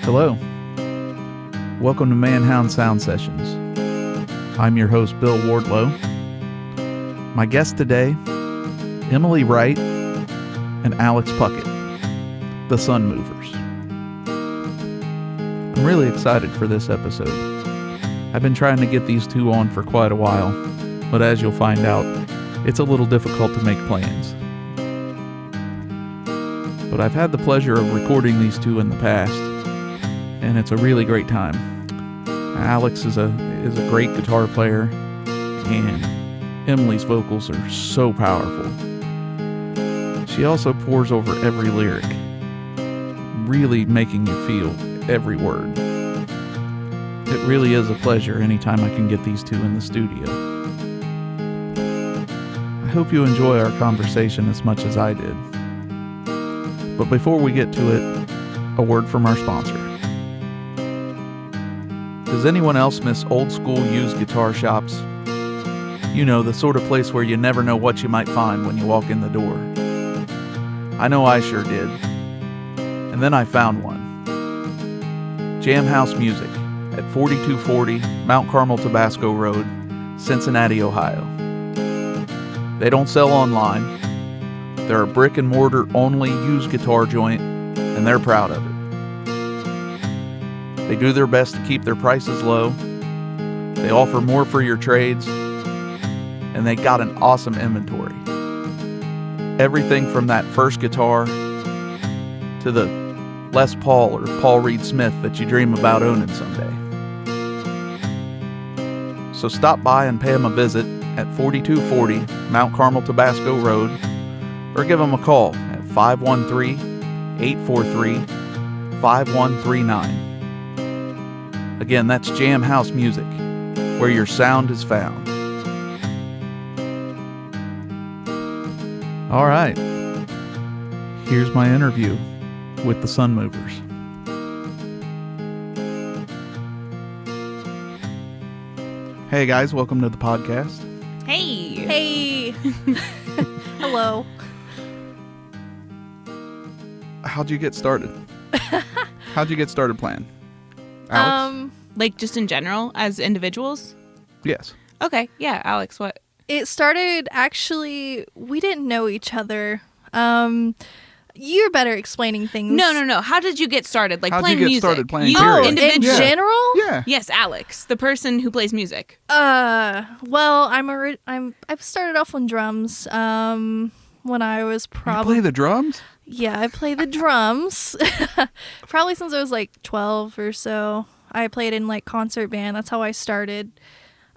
Hello. Welcome to ManHound Sound Sessions. I'm your host, Bill Wardlow. My guests today, Emily Wright and Alex Puckett, the Sun Movers. I'm really excited for this episode. I've been trying to get these two on for quite a while, but as you'll find out, it's a little difficult to make plans. But I've had the pleasure of recording these two in the past, and it's a really great time. Alex is a great guitar player, and Emily's vocals are so powerful. She also pours over every lyric, really making you feel every word. It really is a pleasure anytime I can get these two in the studio. I hope you enjoy our conversation as much as I did. But before we get to it, a word from our sponsor. Does anyone else miss old school used guitar shops? You know, the sort of place where you never know what you might find when you walk in the door. I know I sure did. And then I found one. Jam House Music at 4240 Mount Carmel Tabasco Road, Cincinnati, Ohio. They don't sell online. They're a brick and mortar only used guitar joint, and they're proud of it. They do their best to keep their prices low. They offer more for your trades, and they got an awesome inventory. Everything from that first guitar to the Les Paul or Paul Reed Smith that you dream about owning someday. So stop by and pay them a visit at 4240 Mount Carmel Tabasco Road, or give them a call at 513-843-5139. Again, that's Jam House Music, where your sound is found. All right, here's my interview with the Sun Movers. Hey guys, welcome to the podcast. Hey. Hello. How'd you get started? How'd you get started playing? Alex? Like just in general as individuals? Yes. Okay, yeah, Alex, what? It started, actually, we didn't know each other. You're better explaining things. No. How did you get started? Like How'd playing you get music? started playing you period? In general? Yeah. Yes, Alex, the person who plays music. Well, I've started off on drums. When I was probably... You play the drums? Yeah, I play the drums. Probably since I was like 12 or so. I played in like concert band. That's how I started.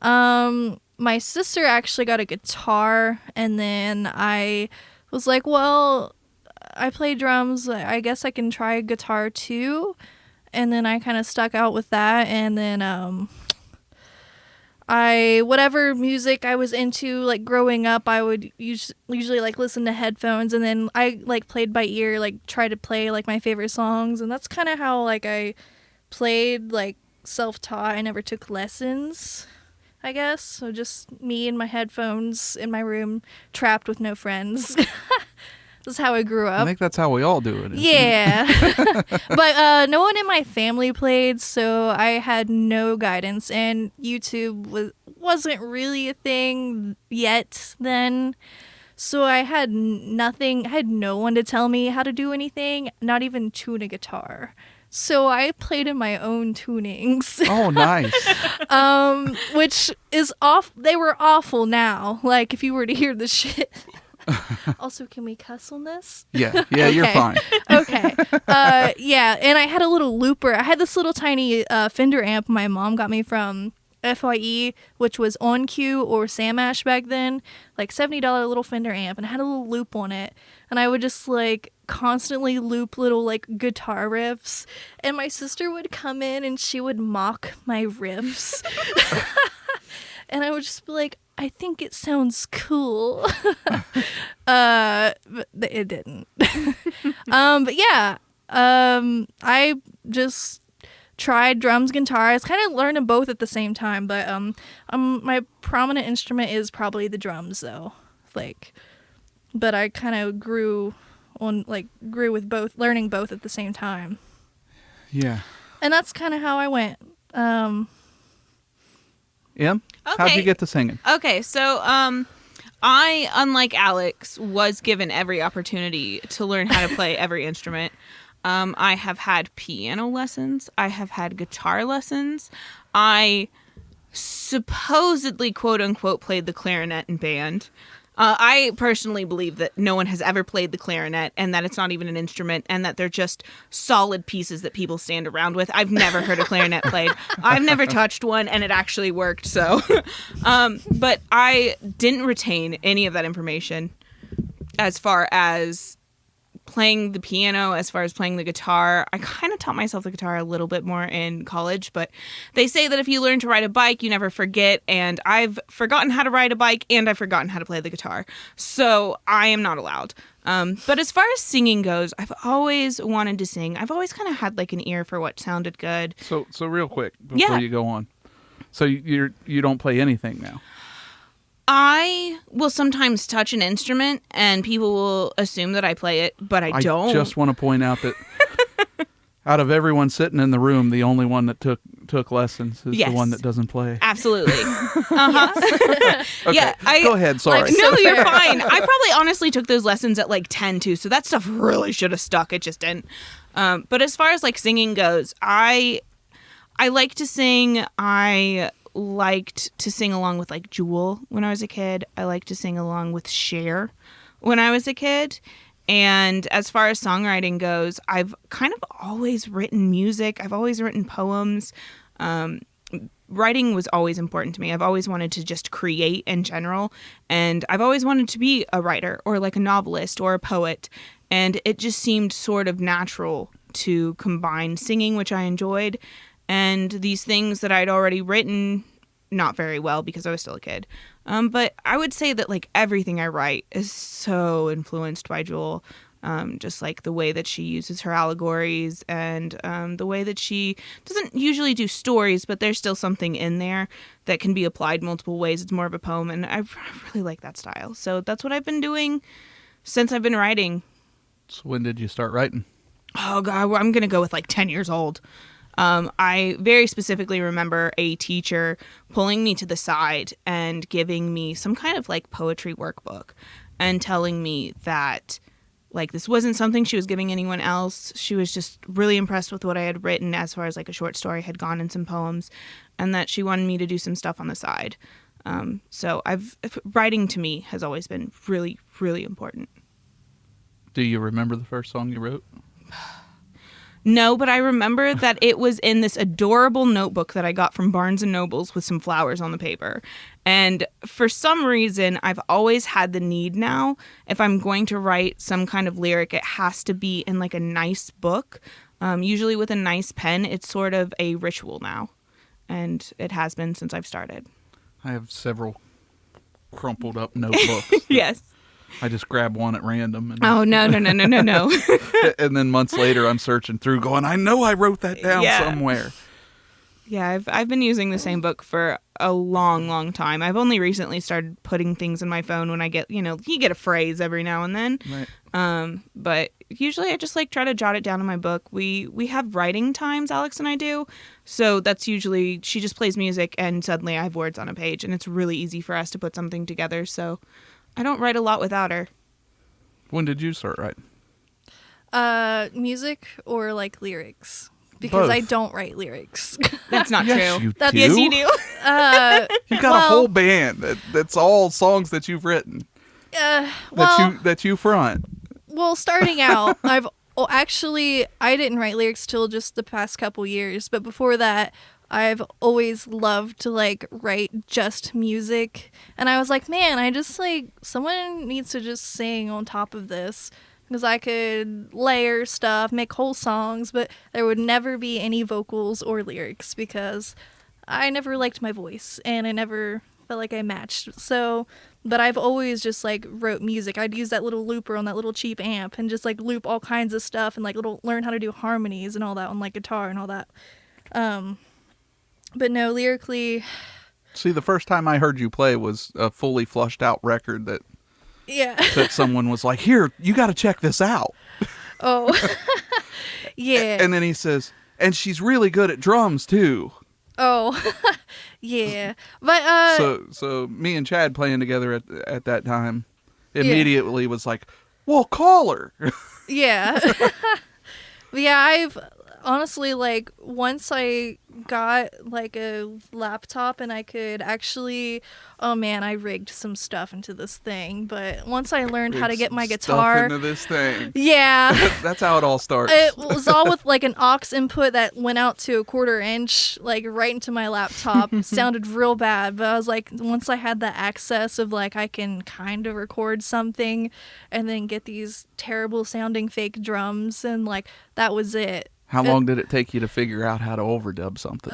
My sister actually got a guitar, and then I was like, well, I play drums. I guess I can try guitar too. And then I kind of stuck out with that, and then whatever music I was into, like growing up, I would usually like listen to headphones, and then I like played by ear, like try to play like my favorite songs, and that's kind of how like I played, like self-taught. I never took lessons, I guess. So just me and my headphones in my room, trapped with no friends. That's how I grew up. I think that's how we all do it. Yeah. But no one in my family played, so I had no guidance, and YouTube wasn't really a thing yet then. So I had nothing, I had no one to tell me how to do anything, not even tune a guitar. So I played in my own tunings. Oh, nice. Which is they were awful now. Like if you were to hear the shit. Also, can we cuss on this? Yeah, okay. You're fine. Okay. Yeah, and I had a little looper. I had this little tiny Fender amp my mom got me from FYE, which was On Cue or Sam Ash back then, like $70 little Fender amp, and I had a little loop on it, and I would just like constantly loop little like guitar riffs, and my sister would come in and she would mock my riffs. And I would just be like, I think it sounds cool. But it didn't. But yeah, I just tried drums, guitars, kind of learned them both at the same time. But my prominent instrument is probably the drums, though. But I kind of grew with both, learning both at the same time. Yeah. And that's kind of how I went. Em, how'd you get to singing? Okay, so I, unlike Alex, was given every opportunity to learn how to play every instrument. I have had piano lessons. I have had guitar lessons. I supposedly, quote unquote, played the clarinet in band. I personally believe that no one has ever played the clarinet and that it's not even an instrument and that they're just solid pieces that people stand around with. I've never heard a clarinet played. I've never touched one and it actually worked. So, but I didn't retain any of that information as far as playing the piano, as far as playing the guitar. I kind of taught myself the guitar a little bit more in college, but they say that if you learn to ride a bike, you never forget, and I've forgotten how to ride a bike and I've forgotten how to play the guitar, so I am not allowed. But as far as singing goes, I've always wanted to sing. I've always kind of had like an ear for what sounded good. So real quick before you go on, so you don't play anything now? I will sometimes touch an instrument and people will assume that I play it, but I don't. I just want to point out that out of everyone sitting in the room, the only one that took lessons is the one that doesn't play. Absolutely. Uh-huh. Okay. Yeah, go ahead. Sorry. No, you're fine. I probably honestly took those lessons at like 10 too, so that stuff really should have stuck. It just didn't. But as far as like singing goes, I like to sing. I liked to sing along with like Jewel when I was a kid. I liked to sing along with Cher when I was a kid. And as far as songwriting goes, I've kind of always written music. I've always written poems. Writing was always important to me. I've always wanted to just create in general. And I've always wanted to be a writer or like a novelist or a poet. And it just seemed sort of natural to combine singing, which I enjoyed, and these things that I'd already written, not very well because I was still a kid. But I would say that like everything I write is so influenced by Jewel. Just like the way that she uses her allegories and the way that she doesn't usually do stories, but there's still something in there that can be applied multiple ways. It's more of a poem, and I really like that style. So that's what I've been doing since I've been writing. So when did you start writing? Oh, God, I'm going to go with like 10 years old. I very specifically remember a teacher pulling me to the side and giving me some kind of like poetry workbook and telling me that like this wasn't something she was giving anyone else. She was just really impressed with what I had written as far as like a short story had gone and some poems, and that she wanted me to do some stuff on the side. So writing to me has always been really, really important. Do you remember the first song you wrote? No, but I remember that it was in this adorable notebook that I got from Barnes & Nobles with some flowers on the paper. And for some reason, I've always had the need now, if I'm going to write some kind of lyric, it has to be in like a nice book, usually with a nice pen. It's sort of a ritual now, and it has been since I've started. I have several crumpled up notebooks. Yes. I just grab one at random. And Oh, no. and then months later, I'm searching through going, I know I wrote that down somewhere. Yeah, I've been using the same book for a long, long time. I've only recently started putting things in my phone when I get, you get a phrase every now and then. Right. But usually I just like try to jot it down in my book. We have writing times, Alex and I do. So that's usually, she just plays music and suddenly I have words on a page, and it's really easy for us to put something together. So I don't write a lot without her. When did you start writing? Music or like lyrics? Because Both. I don't write lyrics. That's not Yes, true. you That's- do. Yes, you do. You've got a whole band that's all songs that you've written that you front. Well, starting out, I didn't write lyrics till just the past couple years, but before that, I've always loved to like write just music, and I was like, man, I just like someone needs to just sing on top of this, because I could layer stuff, make whole songs, but there would never be any vocals or lyrics because I never liked my voice and I never felt like I matched. So, but I've always just like wrote music. I'd use that little looper on that little cheap amp and just like loop all kinds of stuff and like learn how to do harmonies and all that on like guitar and all that. But no, lyrically. See, the first time I heard you play was a fully flushed out record that someone was like, here, you got to check this out. Oh, yeah. And then he says, And she's really good at drums too. Oh, yeah. But So me and Chad playing together at that time immediately was like, well, call her. yeah. Yeah, I've honestly, like, once I got like a laptop and I could actually, oh man, I rigged some stuff into this thing. But once I learned how to get my guitar Stuff into this thing. Yeah. That's how it all starts. It was all with like an aux input that went out to a 1/4 inch, like right into my laptop. Sounded real bad, but I was like, once I had the access of like, I can kind of record something and then get these terrible sounding fake drums, and like, that was it. How long did it take you to figure out how to overdub something?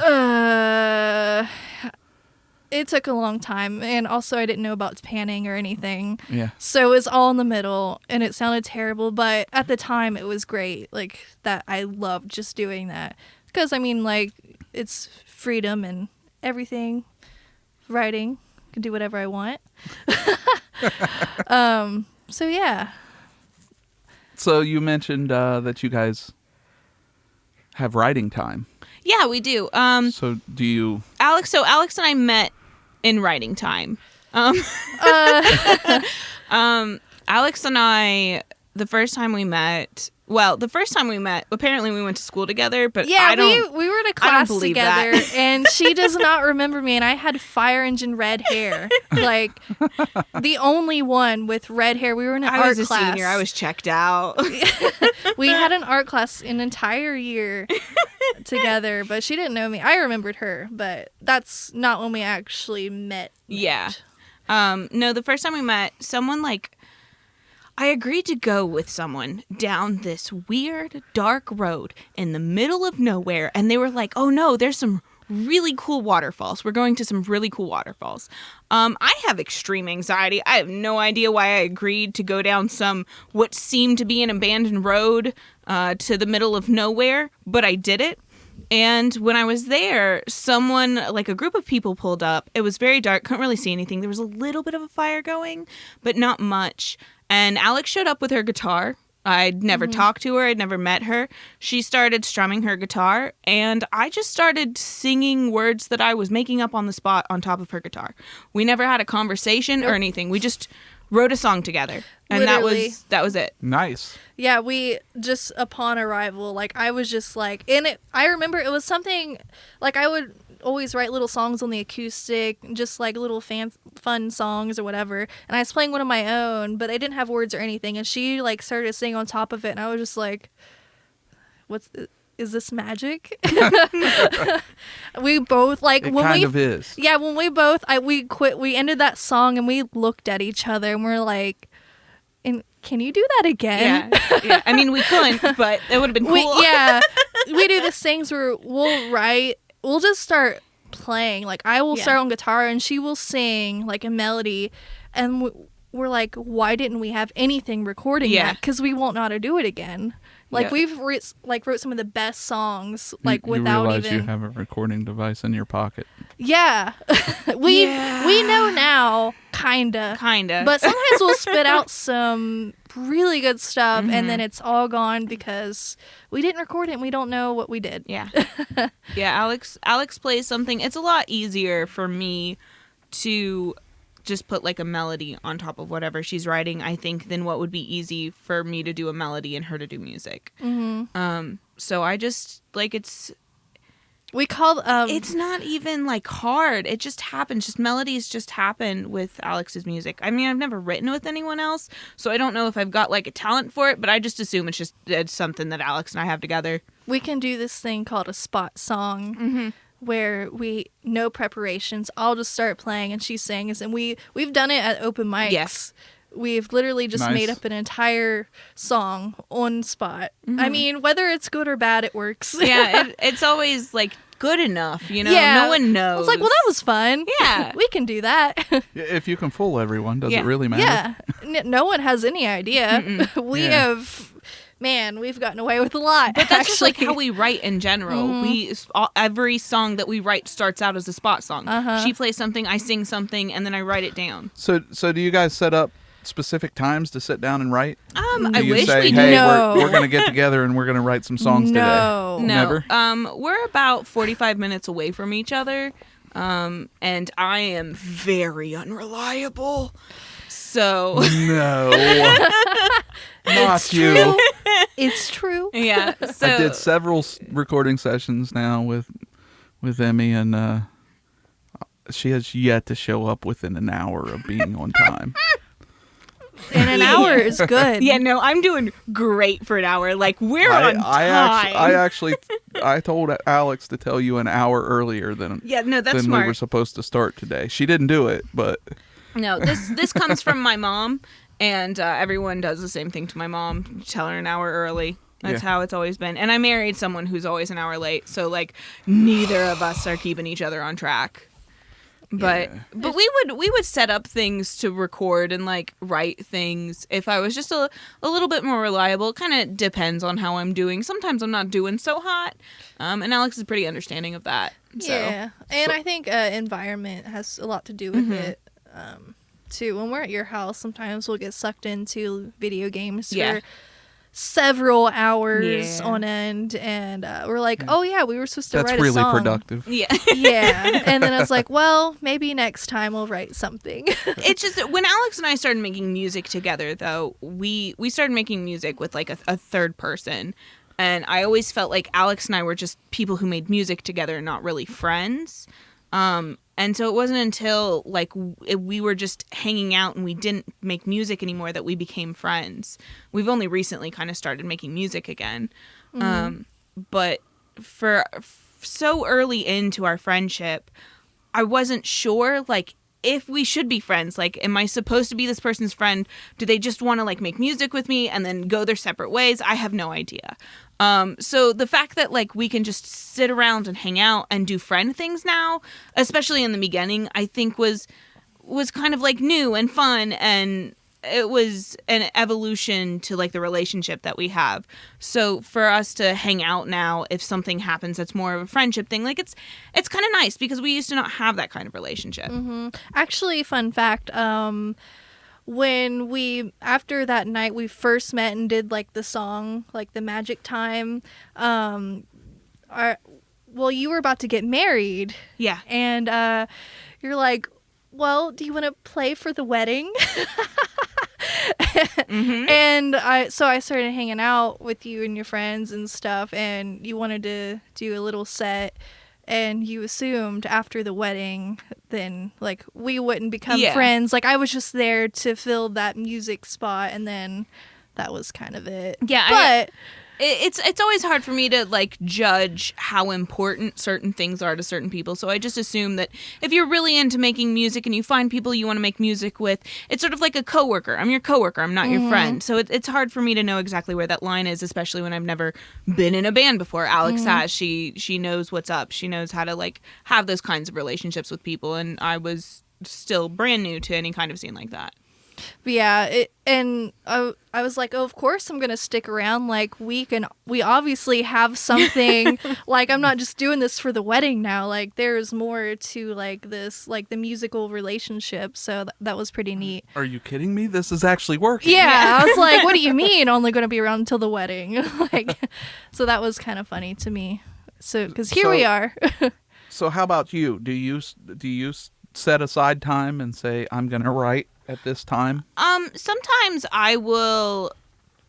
It took a long time, and also I didn't know about panning or anything. Yeah. So it was all in the middle, and it sounded terrible, but at the time it was great. Like, that, I loved just doing that. Because, I mean, like, it's freedom and everything. Writing. I can do whatever I want. So, yeah. So you mentioned that you guys have writing time. Yeah, we do. So do you... Alex and I met in writing time. Alex and I, the first time we met, apparently we went to school together, but yeah, we we were in a class believe together, that. and she does not remember me, and I had fire engine red hair. Like, the only one with red hair. We were in an art I was a class. senior. I was checked out. We had an art class an entire year together, but she didn't know me. I remembered her, but that's not when we actually met. Yeah. No, the first time we met, someone I agreed to go with someone down this weird, dark road in the middle of nowhere, and they were like, oh no, there's some really cool waterfalls. We're going to some really cool waterfalls. I have extreme anxiety. I have no idea why I agreed to go down what seemed to be an abandoned road to the middle of nowhere, but I did it. And when I was there, a group of people pulled up. It was very dark, couldn't really see anything. There was a little bit of a fire going, but not much. And Alex showed up with her guitar. I'd never talked to her. I'd never met her. She started strumming her guitar, and I just started singing words that I was making up on the spot on top of her guitar. We never had a conversation or anything. We just wrote a song together, and Literally. that was it. Nice. Yeah, we just, upon arrival, I was just I remember it was something, I would always write little songs on the acoustic, just little fun songs or whatever, and I was playing one of my own, but I didn't have words or anything, and she started singing on top of it, and I was just like, is this magic? We both is. Yeah, when we both we ended that song and we looked at each other and we're like, and can you do that again? Yeah. I mean, we couldn't, but it would have been cool. We do these things where we'll just start playing. I will start on guitar and she will sing a melody, and we're like, why didn't we have anything recording that? Because we won't know how to do it again. We've wrote some of the best songs you without realize even. You have a recording device in your pocket. Yeah, we know now, kinda. But sometimes we'll spit out some really good stuff, and then it's all gone because we didn't record it and we don't know what we did. Yeah, yeah. Alex plays something. It's a lot easier for me to just put a melody on top of whatever she's writing, I think, than what would be easy for me to do a melody and her to do music. So I just it's not even hard. It just happens. Just melodies just happen with Alex's music. I mean, I've never written with anyone else, so I don't know if I've got a talent for it, but I just assume it's something that Alex and I have together. We can do this thing called a spot song. Where no preparations, I'll just start playing and she sings, and we've done it at open mics. Yes. We've literally just made up an entire song on spot. I mean, whether it's good or bad, it works. Yeah, it's always good enough, Yeah. No one knows. It's well, that was fun. Yeah. We can do that. If you can fool everyone, does it really matter? Yeah. No one has any idea. We've gotten away with a lot. But that's just how we write in general. Every song that we write starts out as a spot song. She plays something, I sing something, and then I write it down. So do you guys set up specific times to sit down and write? I Do you wish say, we hey, did. No. we're going to get together and we're going to write some songs today? No. No. Never? We're about 45 minutes away from each other. And I am very unreliable. So No. Not you. It's true. yeah. So I did several recording sessions now with Emmy, and she has yet to show up within an hour of being on time. And an hour is good. yeah, no, I'm doing great for an hour. Like we're on time. I told Alex to tell you an hour earlier than yeah, no, that's than smart. we were supposed to start today. She didn't do it, but No, this comes from my mom, and everyone does the same thing to my mom. Tell her an hour early. That's Yeah. how it's always been. And I married someone who's always an hour late, so like neither of us are keeping each other on track. But Yeah. but we would set up things to record and like write things if I was just a little bit more reliable. It kind of depends on how I'm doing. Sometimes I'm not doing so hot, and Alex is pretty understanding of that. So. Yeah, and I think environment has a lot to do with it too. When we're at your house, sometimes we'll get sucked into video games Yeah. for several hours Yeah. on end, and we're like, oh yeah, we were supposed to that's write really a song. Yeah. productive. Yeah, and then it's like, well, maybe next time we'll write something. It's just that when Alex and I started making music together, though, we started making music with like a third person. And I always felt like Alex and I were just people who made music together, not really friends. And so it wasn't until like we were just hanging out and we didn't make music anymore that we became friends. We've only recently kind of started making music again. But for so early into our friendship, I wasn't sure like if we should be friends. Like, am I supposed to be this person's friend? Do they just want to like make music with me and then go their separate ways? I have no idea. So the fact that like we can just sit around and hang out and do friend things now, especially in the beginning, I think was kind of like new and fun, and it was an evolution to like the relationship that we have. So for us to hang out now, if something happens that's more of a friendship thing, like it's kind of nice because we used to not have that kind of relationship. Actually, fun fact, when we, after that night we first met and did like the song, like the Magic Time, you were about to get married, Yeah. and you're like, well, do you want to play for the wedding? And I started hanging out with you and your friends and stuff, and you wanted to do a little set, and you assumed after the wedding then like we wouldn't become Yeah. friends. Like I was just there to fill that music spot, and then that was kind of it. Yeah, but It's always hard for me to like judge how important certain things are to certain people. So I just assume that if you're really into making music and you find people you want to make music with, it's sort of like a coworker. I'm your coworker. I'm not your friend. So it's hard for me to know exactly where that line is, especially when I've never been in a band before. Alex has. She knows what's up. She knows how to like have those kinds of relationships with people, and I was still brand new to any kind of scene like that. But yeah, I was like, oh, of course I'm gonna stick around. Like we obviously have something. Like I'm not just doing this for the wedding now. Like there's more to like this, like the musical relationship. So that was pretty neat. Are you kidding me? This is actually working. Yeah, I was like, what do you mean only gonna be around until the wedding? Like, so that was kind of funny to me. So because here we are. So how about you? Do you set aside time and say, I'm going to write at this time? Sometimes I will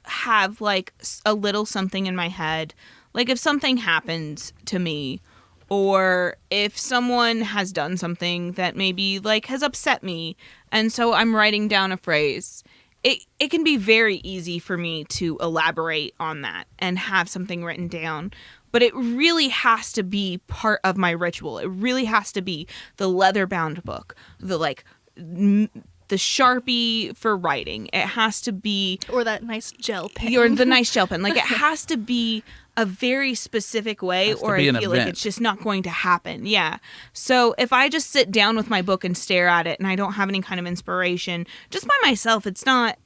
have like a little something in my head. Like if something happens to me, or if someone has done something that maybe like has upset me, and so I'm writing down a phrase, it can be very easy for me to elaborate on that and have something written down. But it really has to be part of my ritual. It really has to be the leather-bound book, the Sharpie for writing. It has to be... Or that nice gel pen. the nice gel pen. Like, it has to be a very specific way, or I feel like it's just not going to happen. Yeah. So if I just sit down with my book and stare at it and I don't have any kind of inspiration, just by myself, it's not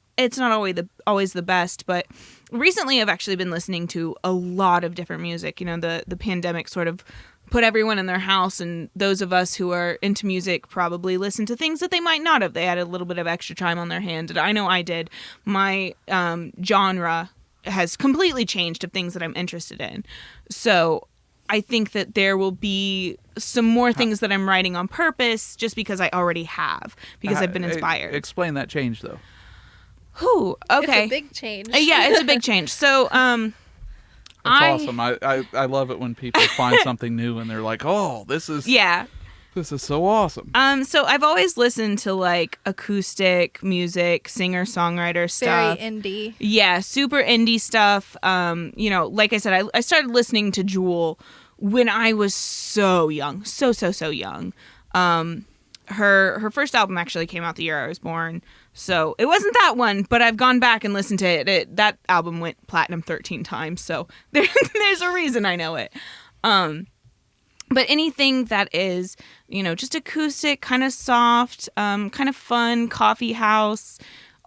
always the best. But recently I've actually been listening to a lot of different music. You know, the pandemic sort of put everyone in their house, and those of us who are into music probably listen to things that they might not have. They had a little bit of extra time on their hands, and I know I did. My genre has completely changed of things that I'm interested in. So I think that there will be some more things that I'm writing on purpose just because I already have, because I've been inspired. Explain that change, though. Whew, okay. It's a big change. Yeah, it's a big change. So, That's awesome. I love it when people find something new and they're like, "Oh, this is so awesome." So I've always listened to like acoustic music, singer-songwriter stuff. Very indie. Yeah, super indie stuff. You know, like I said, I started listening to Jewel when I was so young, so young. Her first album actually came out the year I was born. So it wasn't that one, but I've gone back and listened to it. That album went platinum 13 times, so there's a reason I know it. But anything that is, you know, just acoustic, kind of soft, kind of fun, coffee house,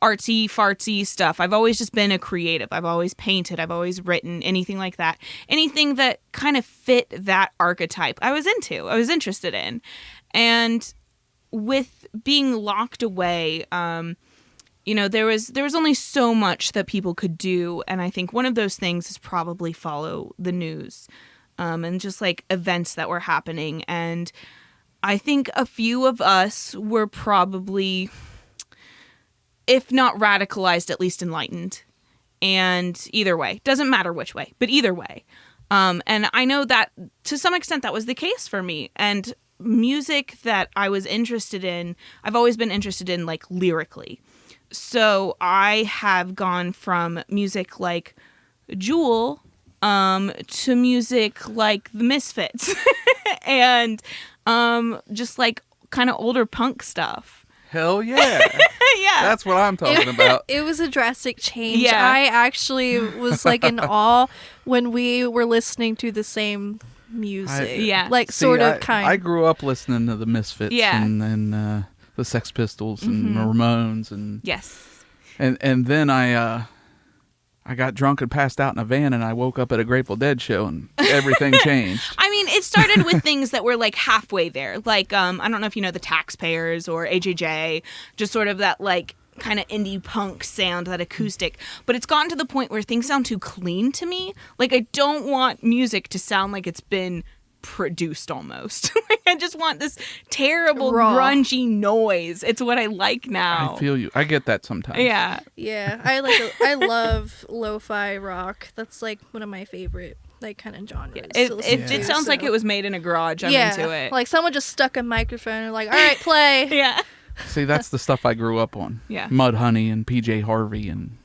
artsy, fartsy stuff. I've always just been a creative. I've always painted. I've always written, anything like that. Anything that kind of fit that archetype I was interested in. And with being locked away, you know, there was only so much that people could do, and I think one of those things is probably follow the news, and just like events that were happening. And I think a few of us were probably, if not radicalized, at least enlightened. And either way, doesn't matter which way, but either way. And I know that to some extent that was the case for me. And music that I was interested in, I've always been interested in like lyrically. So I have gone from music like Jewel to music like the Misfits and just like kind of older punk stuff. Hell yeah. Yeah. That's what I'm talking about. It was a drastic change. Yeah. I actually was like in awe when we were listening to the same music. Like See, sort of kind. I grew up listening to the Misfits and the Sex Pistols and the Ramones and Yes. and then I got drunk and passed out in a van and I woke up at a Grateful Dead show and everything changed. I mean, it started with things that were like halfway there. Like, I don't know if you know the Taxpayers or AJJ, just sort of that like kind of indie punk sound, that acoustic. But it's gotten to the point where things sound too clean to me. Like, I don't want music to sound like it's been produced almost. Like, I just want this terrible Raw. grungy noise. It's what I like now. I feel you. I get that sometimes. Yeah. Yeah, I love lo-fi rock. That's like one of my favorite like kind of genres. It sounds like it was made in a garage. I'm into it. Like someone just stuck a microphone and like, all right, play. Yeah. See, that's the stuff I grew up on. Yeah. Mudhoney and PJ Harvey and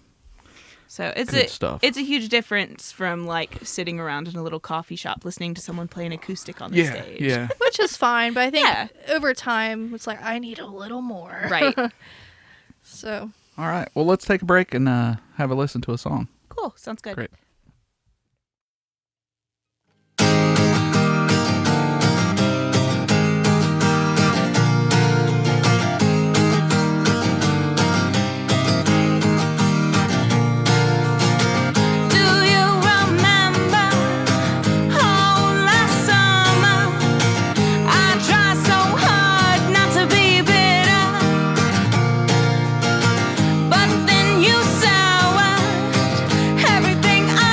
So stuff. It's a huge difference from like sitting around in a little coffee shop listening to someone play an acoustic on the stage. Yeah. Which is fine, but I think over time it's like I need a little more. Right. So. All right. Well, let's take a break and have a listen to a song. Cool. Sounds good. Great. Everything I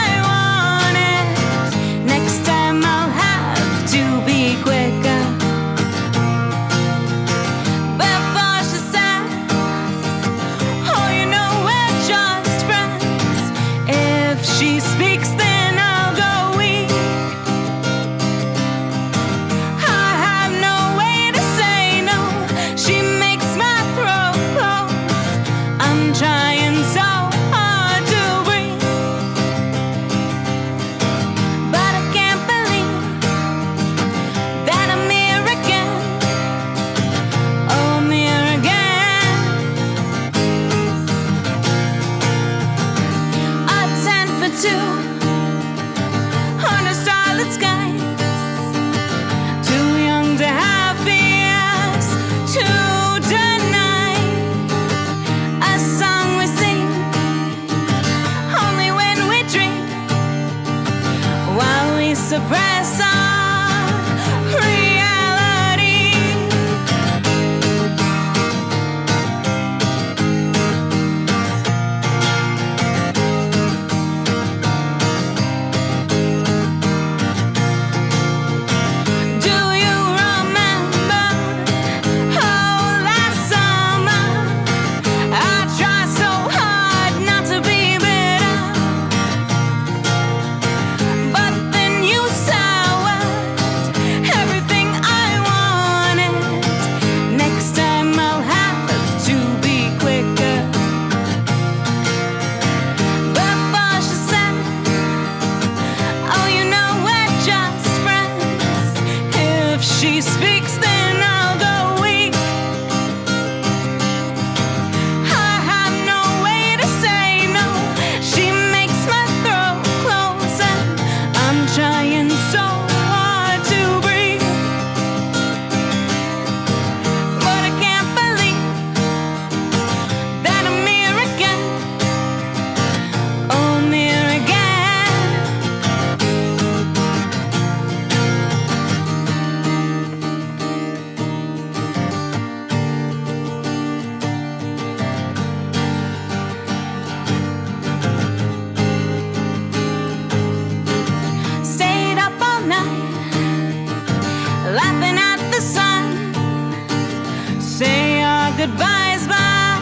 goodbyes, but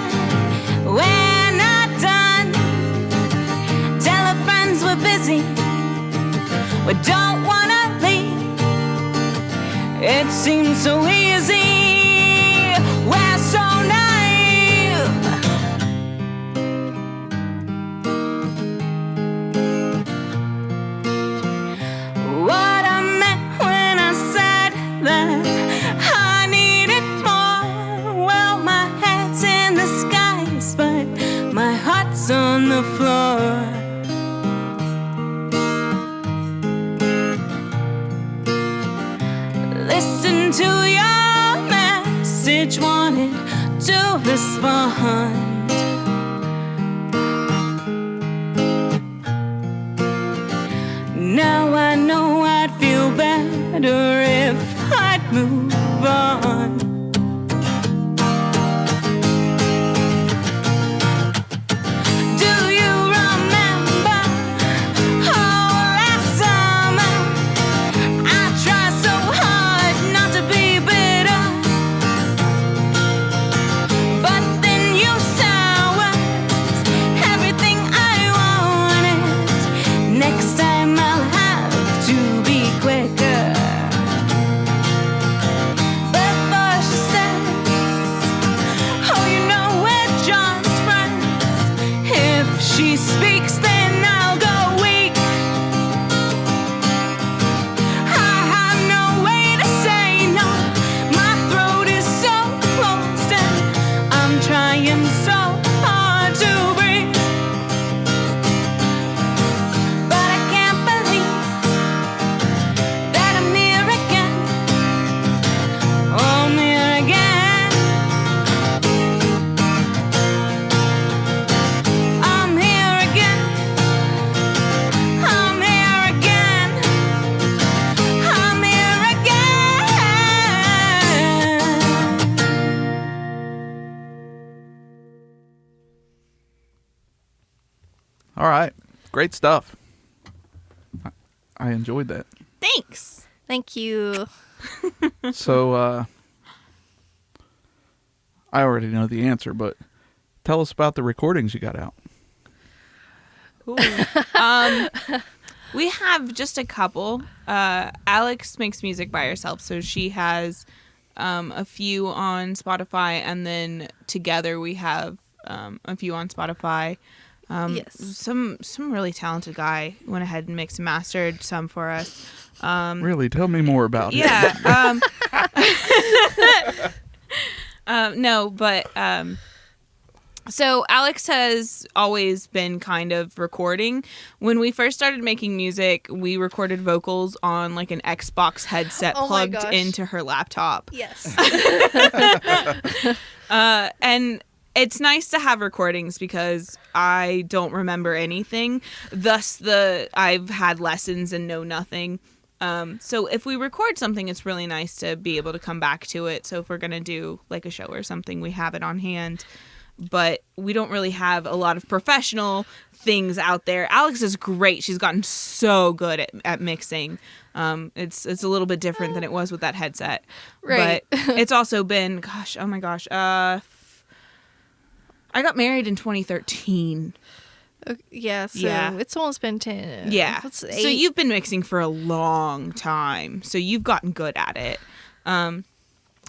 we're not done. Tell our friends we're busy, we don't wanna leave. It seems so easy, we're so naive. What I meant when I said that I needed more. Well, my head's in the skies, but my heart's on the floor. Listen to your message, wanted to respond. Now I know I'd feel better if I'd move on. Do you remember last summer? I tried so hard not to be bitter, but then you soured everything I wanted. Next time I'll have to be quicker. Before she says, oh, you know we're just friends. If she speaks, then I'll go weak. I have no way to say no. My throat is so closed and I'm trying so hard to breathe. But I can't believe that I'm here again. Oh, I'm here again. I'm here again. I'm here again. I'm here again. All right. Great stuff. I enjoyed that. Thanks. Thank you. So, I already know the answer, but tell us about the recordings you got out. We have just a couple. Alex makes music by herself, so she has a few on Spotify, and then together we have a few on Spotify. Yes. Some really talented guy went ahead and mixed and mastered some for us. Really? Tell me more about it. Yeah. No, but so Alex has always been kind of recording. When we first started making music, we recorded vocals on like an Xbox headset Oh my plugged gosh. into her laptop. Yes. And it's nice to have recordings because I don't remember anything. Thus, I've had lessons and know nothing. So if we record something, it's really nice to be able to come back to it. So if we're going to do like a show or something, we have it on hand. But we don't really have a lot of professional things out there. Alex is great. She's gotten so good at mixing. It's a little bit different than it was with that headset. Right. But it's also been, oh my gosh. I got married in 2013. Yeah, so Yeah. it's almost been 10. Yeah. It's So 8. you've been mixing for a long time. So you've gotten good at it.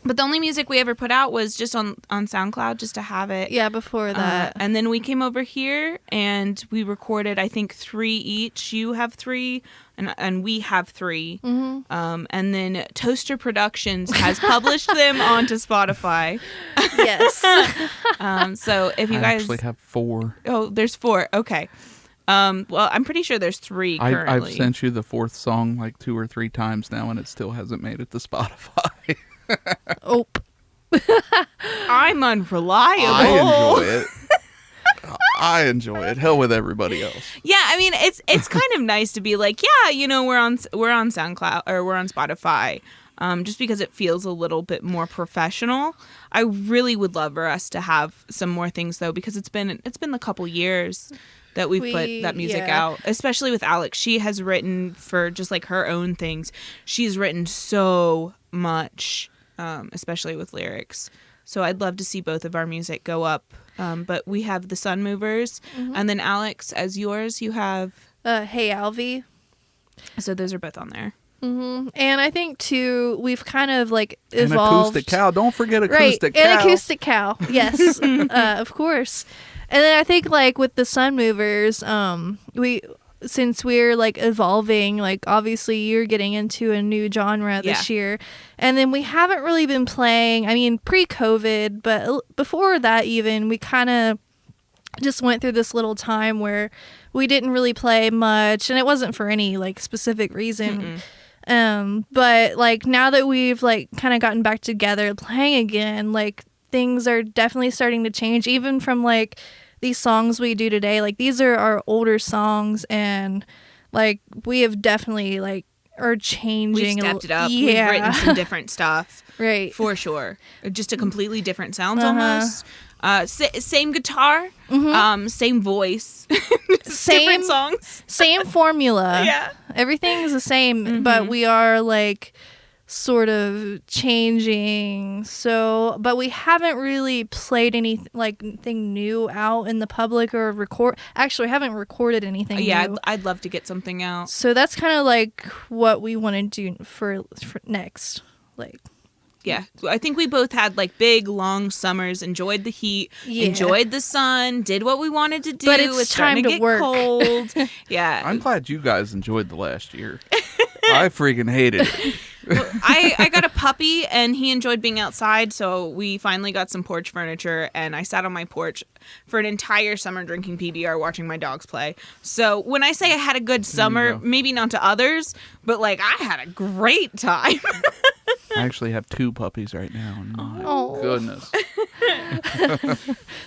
But the only music we ever put out was just on SoundCloud, just to have it. Yeah, before that. And then we came over here and we recorded, I think, 3 each. You have 3 and we have 3. Mm-hmm. And then Toaster Productions has published them onto Spotify. Yes. So if you I guys... actually have 4. Oh, there's 4. Okay. Well, I'm pretty sure there's 3 currently. I've sent you the 4th song like 2 or 3 times now, and it still hasn't made it to Spotify. Oh. I'm unreliable. I enjoy it. I enjoy it. Hell with everybody else. Yeah, I mean it's kind of nice to be like, yeah, you know, we're on SoundCloud or we're on Spotify, just because it feels a little bit more professional. I really would love for us to have some more things though, because it's been a couple years that we've put that music out, especially with Alex. She has written for just like her own things. She's written so much, especially with lyrics. So I'd love to see both of our music go up. But we have the Sun Movers. And then Alex, as yours, you have... Hey Alvy. So those are both on there. And I think too, we've kind of like And evolved. Acoustic Cow. Don't forget Acoustic Cow. And Acoustic Cow. Yes, of course. And then I think like with the Sun Movers, since we're like evolving, like obviously you're getting into a new genre this year, and then we haven't really been playing. I mean, pre-COVID, but before that even, we kind of just went through this little time where we didn't really play much, and it wasn't for any like specific reason. But like now that we've like kind of gotten back together playing again, like things are definitely starting to change, even from like these songs we do today. Like these are our older songs, and like we have definitely like are changing. We've stepped it up. Yeah. We've written some different stuff. Right. For sure. Just a completely different sounds almost. Same guitar, same voice, different songs, same formula. Yeah, everything's the same, but we are like sort of changing. So, but we haven't really played anything new out in the public or record. Actually, we haven't recorded anything. Yeah, new. I'd love to get something out. So that's kind of like what we want to do for next, like. Yeah, I think we both had like big, long summers, enjoyed the heat, enjoyed the sun, did what we wanted to do. But it's time to get work. Cold. Yeah. I'm glad you guys enjoyed the last year. I freaking hated it. Well, I got a puppy and he enjoyed being outside, so we finally got some porch furniture, and I sat on my porch for an entire summer drinking PBR watching my dogs play. So when I say I had a good summer, maybe not to others, but like I had a great time. I actually have 2 puppies right now. And my goodness.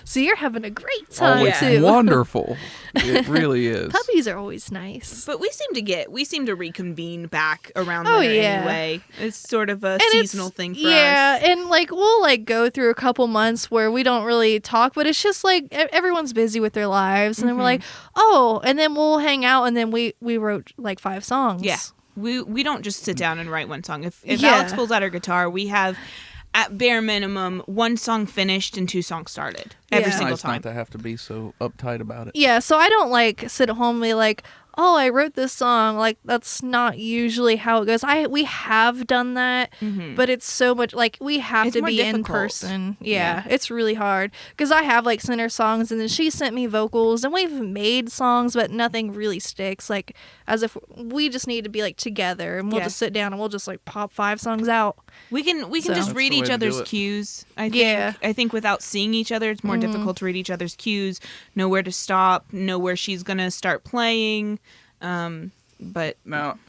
So you're having a great time it's too. wonderful. It really is. Puppies are always nice. But we seem to reconvene back around there anyway. It's sort of a seasonal thing for us. Yeah, and like we'll like go through a couple months where we don't really talk, but it's just like everyone's busy with their lives, and then we're like, and then we'll hang out, and then we wrote like 5 songs. Yeah. We don't just sit down and write one song. If Alex pulls out her guitar, we have at bare minimum 1 song finished and 2 songs started every single nice time. Not to have to be so uptight about it. Yeah, so I don't like sit at home and be like, oh, I wrote this song. Like that's not usually how it goes. We have done that, but it's so much like we have to be in person. Yeah, it's really hard because I have like sent her songs, and then she sent me vocals, and we've made songs, but nothing really sticks. Like as if we just need to be like together, and we'll just sit down and we'll just like pop 5 songs out. We can just read each other's cues. I think without seeing each other, it's more difficult to read each other's cues, know where to stop, know where she's gonna start playing. But now,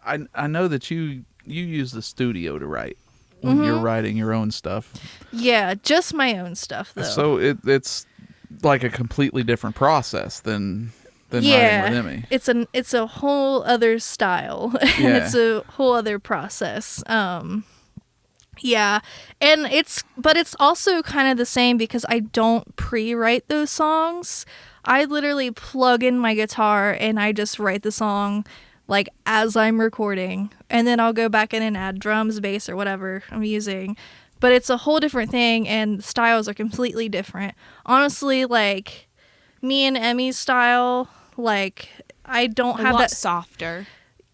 I know that you use the studio to write when you're writing your own stuff. Yeah, just my own stuff though. So it's like a completely different process than writing with Emmy. It's a whole other style. It's a whole other process. Yeah, and it's also kind of the same because I don't pre-write those songs. I literally plug in my guitar and I just write the song like as I'm recording, and then I'll go back in and add drums, bass, or whatever I'm using. But it's a whole different thing, and styles are completely different. Honestly, like me and Emmy's style, like I don't have that softer.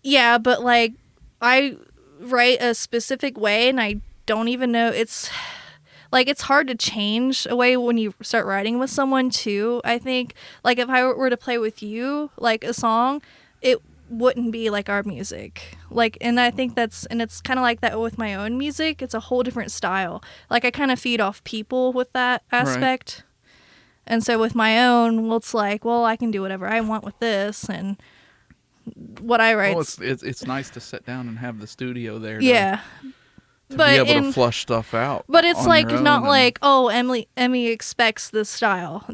Yeah, but like I write a specific way, and I don't even know it's hard to change a way when you start writing with someone too. I think like if I were to play with you like a song, it wouldn't be like our music. Like, and I think it's kind of like that with my own music. It's a whole different style. Like I kind of feed off people with that aspect. Right. And so with my own, well, it's like, well, I can do whatever I want with this, and what I write. Well, it's nice to sit down and have the studio there. To but be able to flush stuff out. But it's like not like, oh, Emmy expects this style.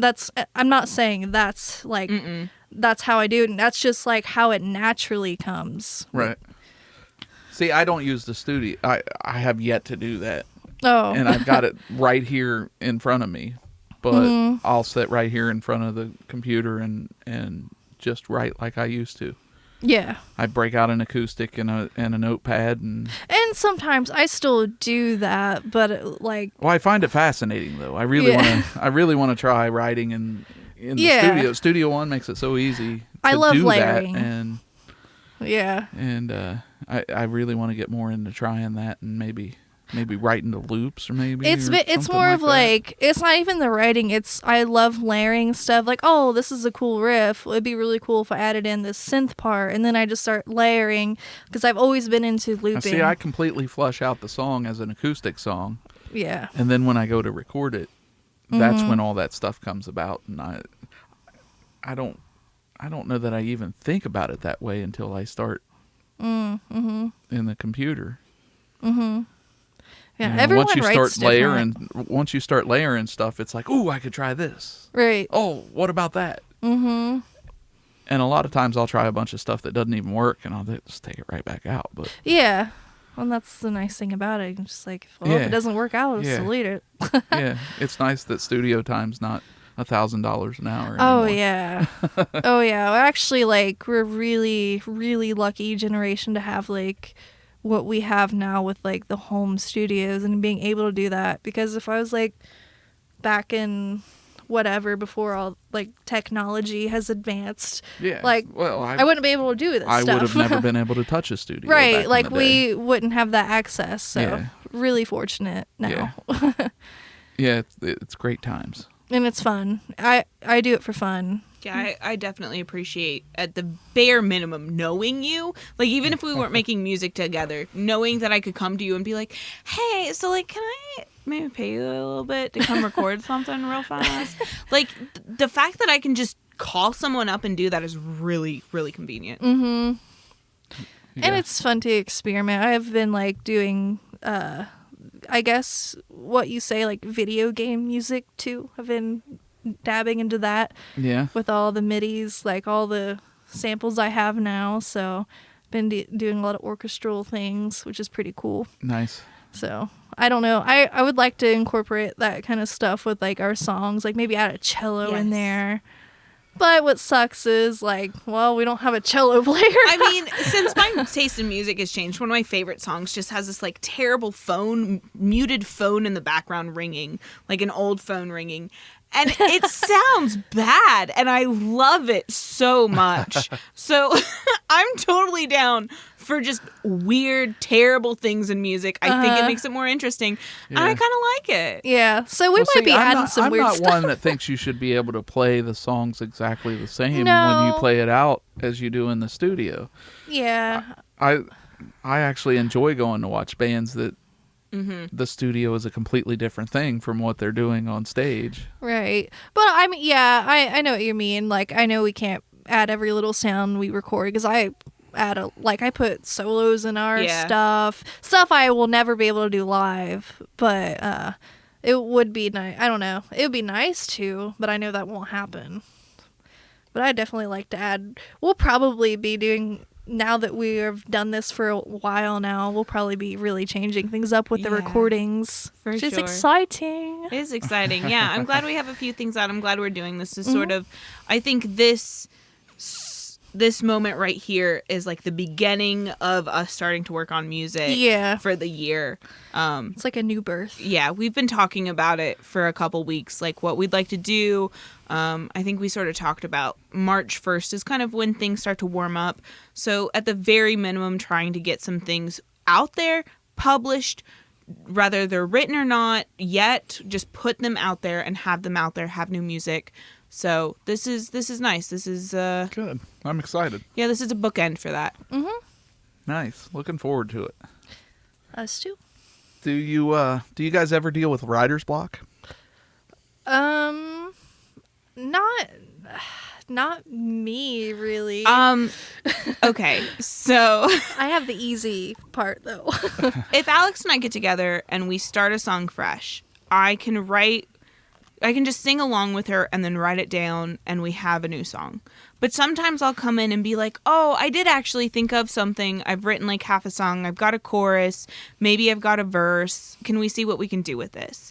I'm not saying that's like that's how I do it, and that's just like how it naturally comes. Right. See, I don't use the studio. I have yet to do that. Oh. And I've got it right here in front of me. But I'll sit right here in front of the computer and just write like I used to. Yeah. I break out an acoustic and a notepad and And sometimes I still do that, but like, Well, I find it fascinating though. I really want to try writing in the studio. Studio One makes it so easy. I love do layering. that, and I really want to get more into trying that, and maybe writing the loops, or maybe it's more of like, it's not even the writing, it's I love layering stuff, like, oh, this is a cool riff, it'd be really cool if I added in this synth part, and then I just start layering, because I've always been into looping. See, I completely flush out the song as an acoustic song, yeah, and then when I go to record it, that's when all that stuff comes about, and I don't know that I even think about it that way until I start in the computer. Yeah, you know, everyone once you writes start different. once you start layering stuff, it's like, ooh, I could try this. Right. Oh, what about that? And a lot of times I'll try a bunch of stuff that doesn't even work, and I'll just take it right back out. But yeah, well, that's the nice thing about it. I'm just like, well, if it doesn't work out, I'll just delete it. Yeah, it's nice that studio time's not $1,000 an hour anymore. Oh yeah. Oh yeah. We're actually, like, we're really, really lucky generation to have like what we have now with like the home studios and being able to do that, because if I was like back in whatever before all like technology has advanced, like, well, I wouldn't be able to do this I stuff. would have never been able to touch a studio. Right, back like in the day. we wouldn't have that access, so really fortunate now. Yeah, it's great times. And it's fun. I do it for fun. Yeah, I definitely appreciate, at the bare minimum, knowing you. Like, even if we weren't making music together, knowing that I could come to you and be like, hey, so, like, can I maybe pay you a little bit to come record something real fast? Like, the fact that I can just call someone up and do that is really, really convenient. And it's fun to experiment. I've been, like, doing, I guess, what you say, like, video game music, too. I've been dabbing into that with all the midis, like all the samples I have now, so been doing a lot of orchestral things, which is pretty cool. Nice. So I don't know, I would like to incorporate that kind of stuff with like our songs, like maybe add a cello in there. But what sucks is, like, well, we don't have a cello player. I mean, since my taste in music has changed, one of my favorite songs just has this, like, terrible muted phone in the background ringing, like an old phone ringing. And it sounds bad, and I love it so much. So I'm totally down for just weird, terrible things in music. I think it makes it more interesting, and I kind of like it. Yeah, so we might be adding some weird stuff. I'm not one that thinks you should be able to play the songs exactly the same when you play it out as you do in the studio. Yeah. I actually enjoy going to watch bands that the studio is a completely different thing from what they're doing on stage. Right. But I mean, yeah, I know what you mean. Like, I know we can't add every little sound we record, because I put solos in our stuff I will never be able to do live, but it would be nice. I don't know. It would be nice to, but I know that won't happen. But I definitely like to add. We'll probably be doing, now that we have done this for a while now, we'll probably be really changing things up with the recordings. Which is exciting. It is exciting. Yeah, I'm glad we have a few things out. I'm glad we're doing this. Is sort of, I think this moment right here is like the beginning of us starting to work on music for the year. It's like a new birth. Yeah, we've been talking about it for a couple weeks, like what we'd like to do. I think we sort of talked about March 1st is kind of when things start to warm up. So at the very minimum, trying to get some things out there, published, whether they're written or not yet, just put them out there and have them out there, have new music. So this is nice. This is good. I'm excited. Yeah, this is a bookend for that. Nice. Looking forward to it. Us too. Do you guys ever deal with writer's block? Not me, really. Okay, so I have the easy part, though. If Alex and I get together and we start a song fresh, I can just sing along with her and then write it down, and we have a new song. But sometimes I'll come in and be like, oh, I did actually think of something. I've written like half a song. I've got a chorus. Maybe I've got a verse. Can we see what we can do with this?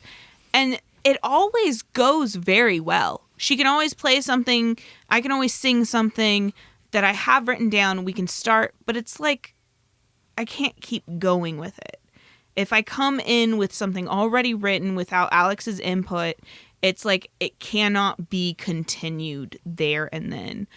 And it always goes very well. She can always play something. I can always sing something that I have written down. We can start. But it's like, can't keep going with it. If I come in with something already written without Alex's input, it's like it cannot be continued there and then.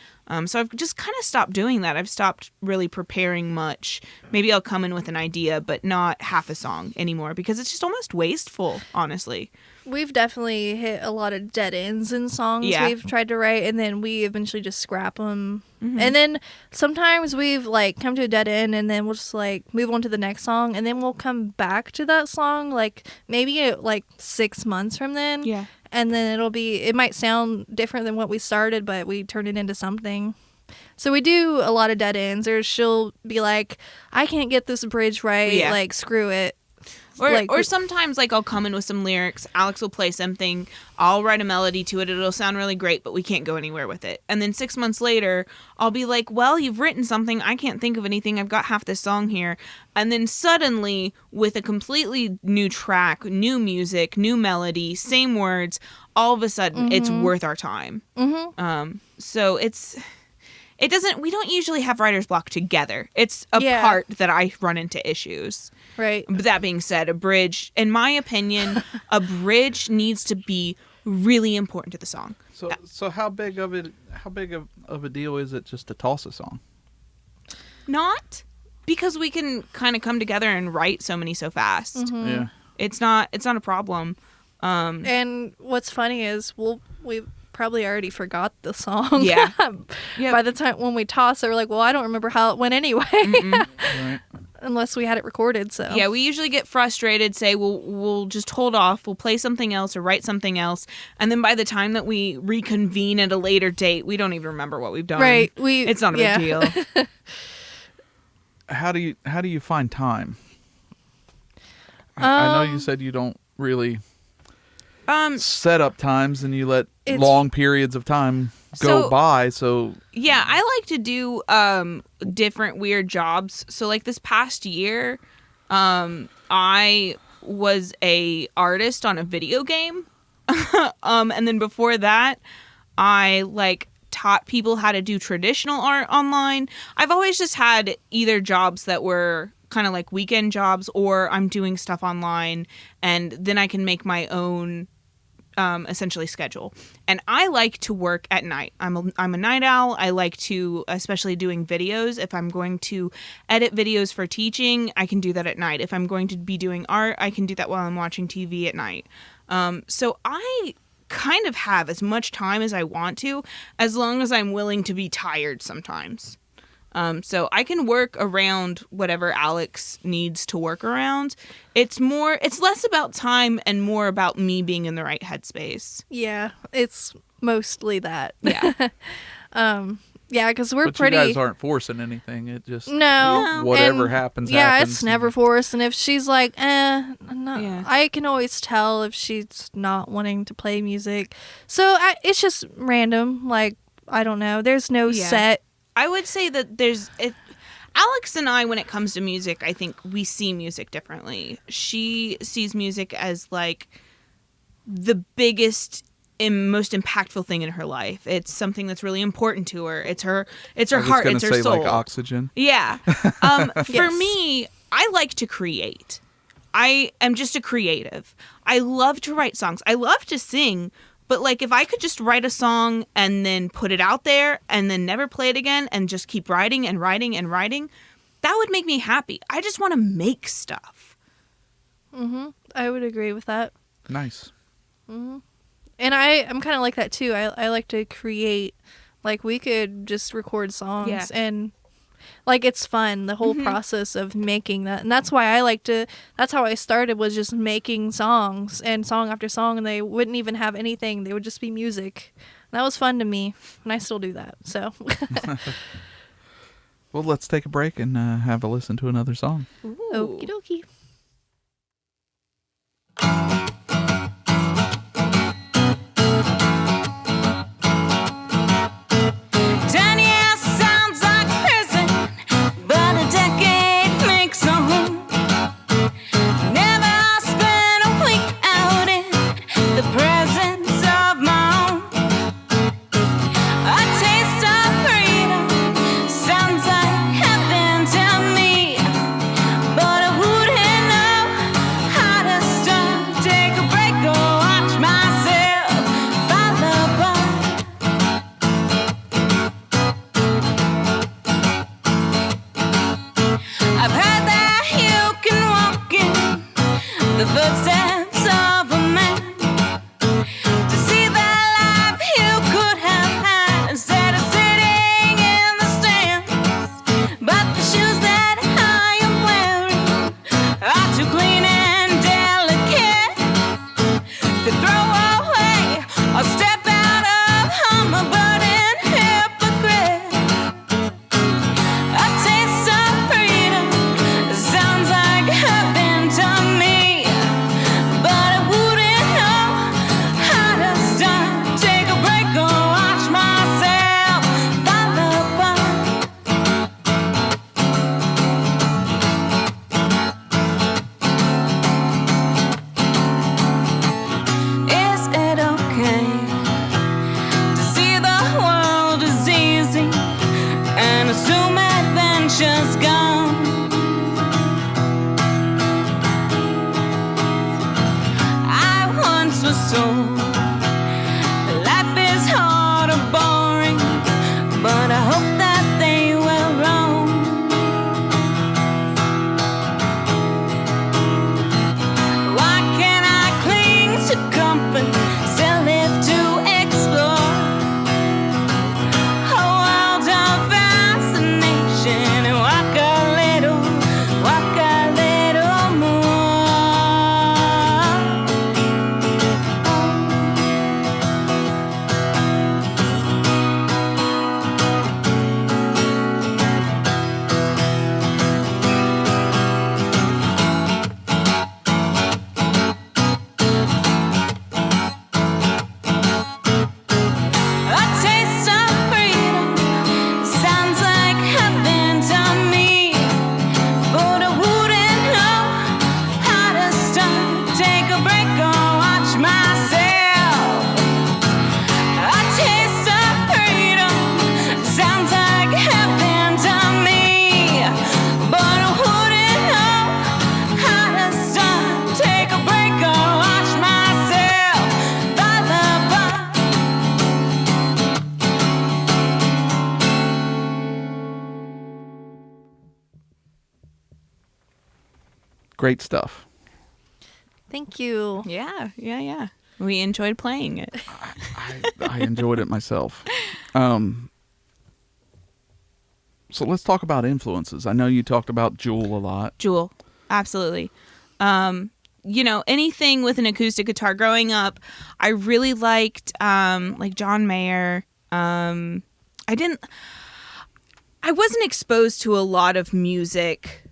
So I've just kind of stopped doing that. I've stopped really preparing much. Maybe I'll come in with an idea, but not half a song anymore because it's just almost wasteful, honestly. We've definitely hit a lot of dead ends in songs we've tried to write, and then we eventually just scrap them. Mm-hmm. And then sometimes we've like come to a dead end, and then we'll just like move on to the next song, and then we'll come back to that song like maybe like 6 months from then. Yeah. And then it might sound different than what we started, but we turn it into something. So we do a lot of dead ends, or she'll be like, I can't get this bridge right, like screw it. Or sometimes, like, I'll come in with some lyrics, Alex will play something, I'll write a melody to it, it'll sound really great, but we can't go anywhere with it. And then 6 months later, I'll be like, well, you've written something, I can't think of anything, I've got half this song here. And then suddenly, with a completely new track, new music, new melody, same words, all of a sudden, it's worth our time. Mm-hmm. So we don't usually have writer's block together. It's a part that I run into issues. Right. But that being said, a bridge, in my opinion, a bridge needs to be really important to the song. So how big of a deal is it just to toss a song? Not because we can kind of come together and write so many so fast. Mm-hmm. Yeah. It's not a problem. And what's funny is we probably already forgot the song. Yeah. By the time when we toss it, we're like, well, I don't remember how it went anyway. Right. Unless we had it recorded. So yeah, we usually get frustrated, say we'll just hold off, we'll play something else or write something else, and then by the time that we reconvene at a later date, we don't even remember what we've done. Right. It's not a big deal. How do you find time? I know you said you don't really set up times and you let long periods of time go by. So yeah, I like to do different weird jobs. So like this past year, I was a artist on a video game, and then before that, I like taught people how to do traditional art online. I've always just had either jobs that were kind of like weekend jobs, or I'm doing stuff online, and then I can make my own essentially schedule. And I like to work at night. I'm a night owl. I like to, especially doing videos. If I'm going to edit videos for teaching, I can do that at night. If I'm going to be doing art, I can do that while I'm watching TV at night. So I kind of have as much time as I want to, as long as I'm willing to be tired sometimes. So I can work around whatever Alex needs to work around. It's less about time and more about me being in the right headspace. Yeah, it's mostly that. Yeah. Yeah, because we're but pretty. You guys aren't forcing anything. It just no. Whatever happens. Yeah, happens. it's never forced. And if she's like, no, Yeah. I can always tell if she's not wanting to play music. So it's just random. Like, I don't know. There's no set. I would say that Alex and I, when it comes to music, I think we see music differently. She sees music as like the biggest and most impactful thing in her life. It's something that's really important to her. It's her heart, it's her soul. Like oxygen. Yeah. For me, I like to create. I am just a creative. I love to write songs. I love to sing. But, like, if I could just write a song and then put it out there and then never play it again and just keep writing and writing and writing, that would make me happy. I just want to make stuff. Mm-hmm. I would agree with that. Nice. Mm-hmm. And I'm kind of like that, too. I like to create. Like, we could just record songs and... Like, it's fun, the whole process of making that. And that's why that's how I started, was just making songs and song after song, and they wouldn't even have anything. They would just be music. And that was fun to me, and I still do that, so. Well, let's take a break and have a listen to another song. Okie dokie. to throw away or step out of. I'm a burning hypocrite. A taste of freedom sounds like heaven to me, but I wouldn't know how to start. Take a break or watch myself fall apart. Is it okay to see the world as easy and assume adventure's gone? I once was told life is hard or boring, but I hope that they were wrong. Why can't I cling to comfort, still live to explore a world of fascination and walk a little more? A taste of freedom sounds like heaven to me, but I wouldn't know how to start. Take a break or watch myself. A taste of freedom sounds like heaven to me, but I wouldn't know how to start. Take a break or watch myself fall apart. Great stuff. Thank you. Yeah. We enjoyed playing it. I enjoyed it myself. So let's talk about influences. I know you talked about Jewel a lot. Jewel, absolutely. Anything with an acoustic guitar. Growing up, I really liked like John Mayer. I wasn't exposed to a lot of music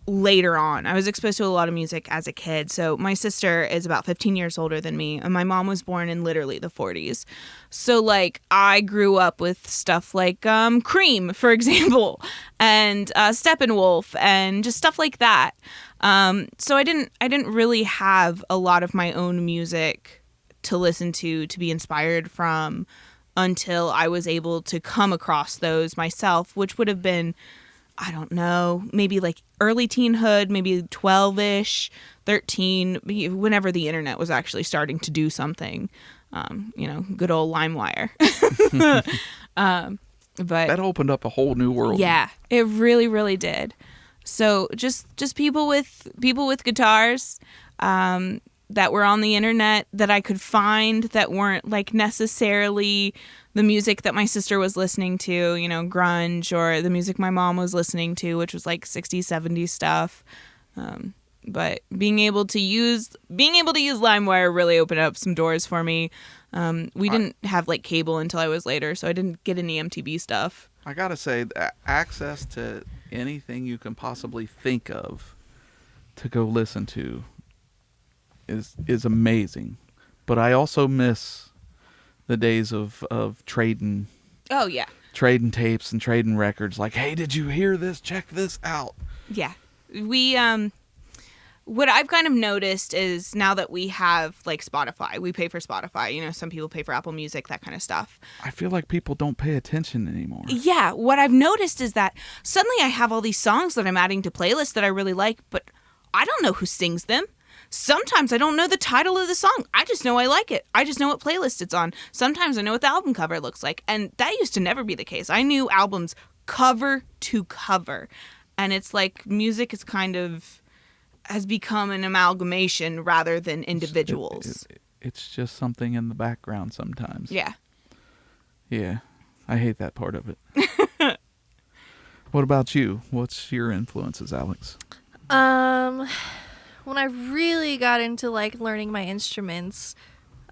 later on. I was exposed to a lot of music as a kid. So my sister is about 15 years older than me, and my mom was born in literally the 40s. So like I grew up with stuff like Cream, for example, and Steppenwolf, and just stuff like that. So I didn't really have a lot of my own music to listen to be inspired from until I was able to come across those myself, which would have been, I don't know, maybe like early teenhood, maybe 12-ish, 13, whenever the internet was actually starting to do something. Good old LimeWire. But That opened up a whole new world. yeah, it really, really did. So just people with guitars that were on the internet that I could find that weren't like necessarily the music that my sister was listening to, grunge, or the music my mom was listening to, which was like 60s, 70s stuff. But being able to use LimeWire really opened up some doors for me. We didn't have like cable until I was later, so I didn't get any MTV stuff. I gotta say, access to anything you can possibly think of to go listen to is amazing. But I also miss the days of trading Oh yeah, tapes and trading records. Like, hey, did you hear this? Check this out. yeah. We what I've kind of noticed is now that we have like Spotify, we pay for Spotify. Some people pay for Apple Music, that kind of stuff. I feel like people don't pay attention anymore. Yeah, what I've noticed is that suddenly I have all these songs that I'm adding to playlists that I really like, but I don't know who sings them. Sometimes I don't know the title of the song. I just know I like it. I just know what playlist it's on. Sometimes I know what the album cover looks like. And that used to never be the case. I knew albums cover to cover. And it's like music is has become an amalgamation rather than individuals. It's just something in the background sometimes. Yeah. Yeah. I hate that part of it. What about you? What's your influences, Alex? When I really got into like learning my instruments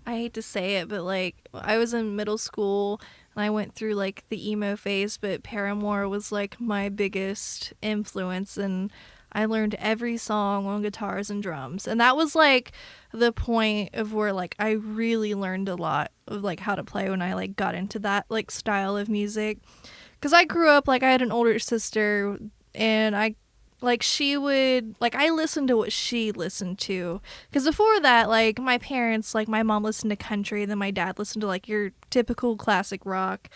I hate to say it, but like I was in middle school and I went through like the emo phase, but Paramore was like my biggest influence, and I learned every song on guitars and drums. And that was like the point of where like I really learned a lot of like how to play when I like got into that like style of music. Cuz I grew up like I had an older sister, and I like she would like I listened to what she listened to, because before that like my parents, like my mom listened to country, then my dad listened to like your typical classic rock.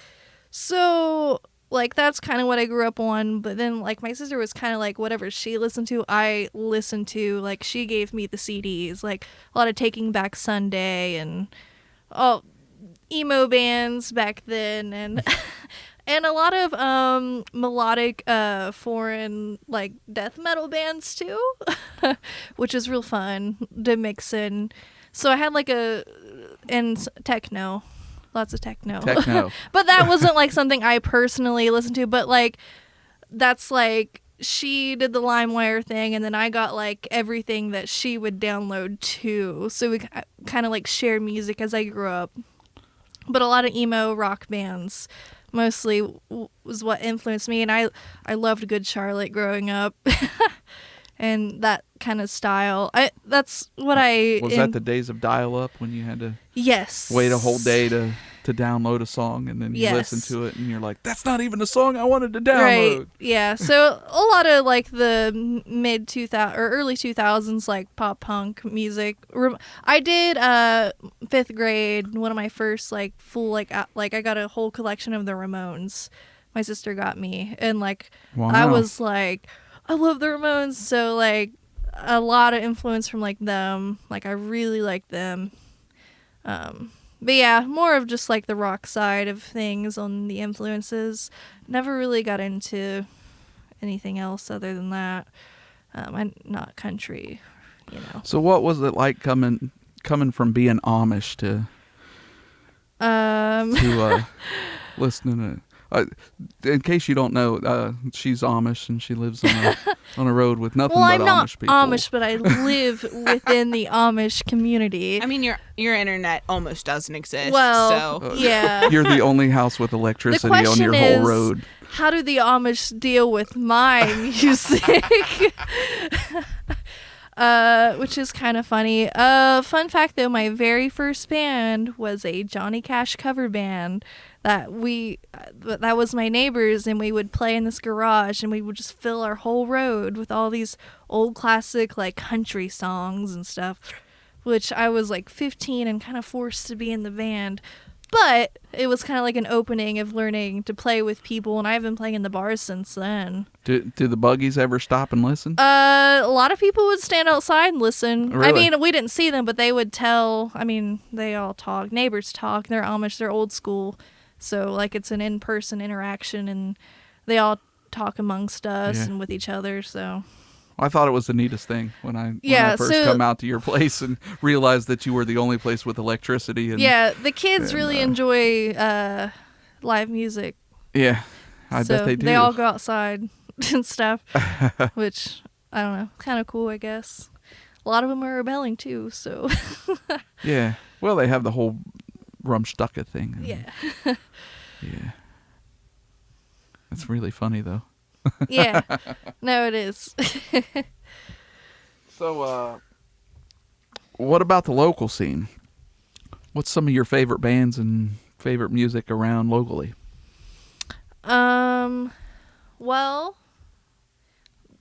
So like that's kind of what I grew up on. But then like my sister was kind of like whatever she listened to I listened to. Like she gave me the CDs, like a lot of Taking Back Sunday and oh, emo bands back then, and and a lot of melodic foreign like death metal bands too, which is real fun to mix in. So I had like techno, lots of techno. But that wasn't like something I personally listened to, but like that's like she did the LimeWire thing, and then I got like everything that she would download too. So we kind of like shared music as I grew up. But a lot of emo rock bands mostly was what influenced me, and I loved Good Charlotte growing up. And that kind of style. That's what I... Was that the days of dial-up when you had to Yes. wait a whole day to download a song, and then you listen to it and you're like, that's not even the song I wanted to download. Right. Yeah. So a lot of like the mid 2000 or early 2000s like pop punk music. I did 5th grade, one of my first like full like I got a whole collection of the Ramones. My sister got me, and like Wow. I was like, I love the Ramones. So like a lot of influence from like them. Like I really like them. But yeah, more of just like the rock side of things on the influences. Never really got into anything else other than that. I'm not country, you know. So what was it like coming from being Amish to listening to... in case you don't know, she's Amish and she lives on a road with nothing but Amish people. Well, I'm not Amish, but I live within the Amish community. I mean, your internet almost doesn't exist. Well, so. Yeah. You're the only house with electricity on your whole road. How do the Amish deal with my music? Which is kind of funny. Fun fact though, my very first band was a Johnny Cash cover band that was my neighbors, and we would play in this garage, and we would just fill our whole road with all these old classic like country songs and stuff, which I was like 15 and kind of forced to be in the band. But it was kind of like an opening of learning to play with people, and I've been playing in the bars since then. Do the buggies ever stop and listen? A lot of people would stand outside and listen. Really? I mean, we didn't see them, but they would tell. I mean, they all talk. Neighbors talk. They're Amish. They're old school. So, like, it's an in-person interaction, and they all talk amongst us and with each other, so... I thought it was the neatest thing when I first come out to your place and realized that you were the only place with electricity. And, the kids really enjoy live music. Yeah, I bet they do. They all go outside and stuff, which, I don't know, kind of cool, I guess. A lot of them are rebelling, too, so... Yeah, well, they have the whole Rumstucka thing. Yeah. Yeah. That's really funny, though. Yeah. No, it is. So, what about the local scene? What's some of your favorite bands and favorite music around locally? Well,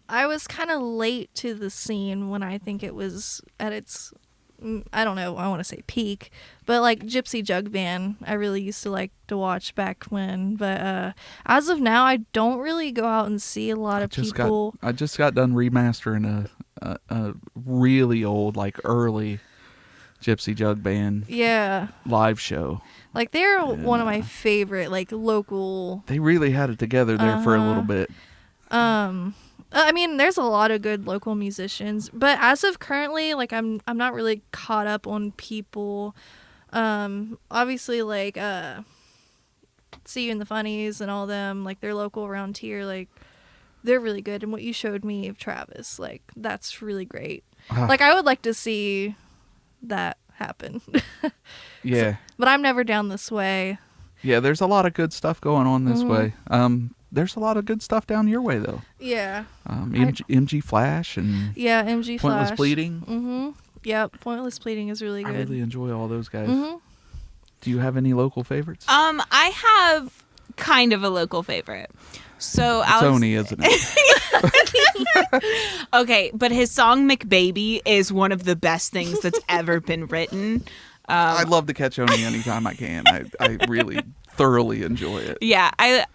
I was kind of late to the scene when I think it was at its, I don't know, I want to say peak, but like Gypsy Jug Band, I really used to like to watch back when. But as of now, I don't really go out and see a lot of people. I just got done remastering a really old, like early Gypsy Jug Band live show. Like they're one of my favorite, like local. They really had it together there for a little bit. I mean, there's a lot of good local musicians, but as of currently, like I'm not really caught up on people. Obviously, like See You in the Funnies and all them, like they're local around here, like they're really good. And what you showed me of Travis, like that's really great. Like I would like to see that happen. Yeah. But I'm never down this way. Yeah, there's a lot of good stuff going on this way. There's a lot of good stuff down your way, though. Yeah. MG Flash and Yeah, MG Pointless Flash. Bleeding. Mm-hmm. Yep, Pointless Pleading is really good. I really enjoy all those guys. Mm-hmm. Do you have any local favorites? I have kind of a local favorite. So It's Alex, Oni, isn't it? okay, but his song "McBaby" is one of the best things that's ever been written. I love to catch Oni anytime I can. I really thoroughly enjoy it. Yeah,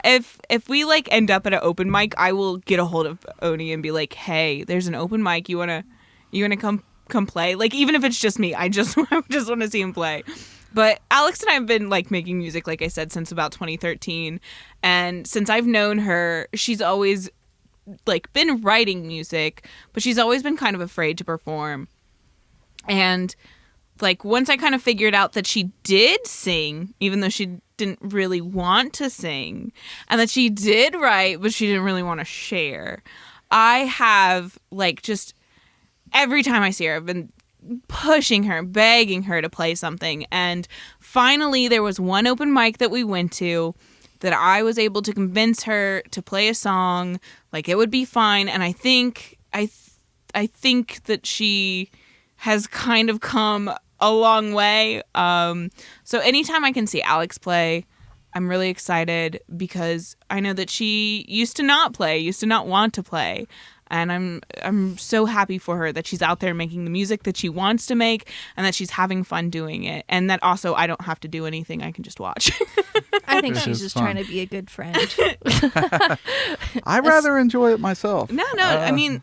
if we like end up at an open mic, I will get a hold of Oni and be like, "Hey, there's an open mic. You wanna come play?" Like, even if it's just me, I just want to see him play. But Alex and I have been like making music, like I said, since about 2013, and since I've known her, she's always like been writing music, but she's always been kind of afraid to perform. And like once I kind of figured out that she did sing, even though she didn't really want to sing, and that she did write, but she didn't really want to share, I have like just every time I see her, I've been pushing her, begging her to play something. And finally, there was one open mic that we went to that I was able to convince her to play a song, like it would be fine. And I think that she has kind of come a long way. So anytime I can see Alex play, I'm really excited because I know that she used to not want to play. And I'm so happy for her that she's out there making the music that she wants to make and that she's having fun doing it. And that also I don't have to do anything. I can just watch. I think This she's is just fun. trying to be a good friend. I rather enjoy it myself. No, I mean,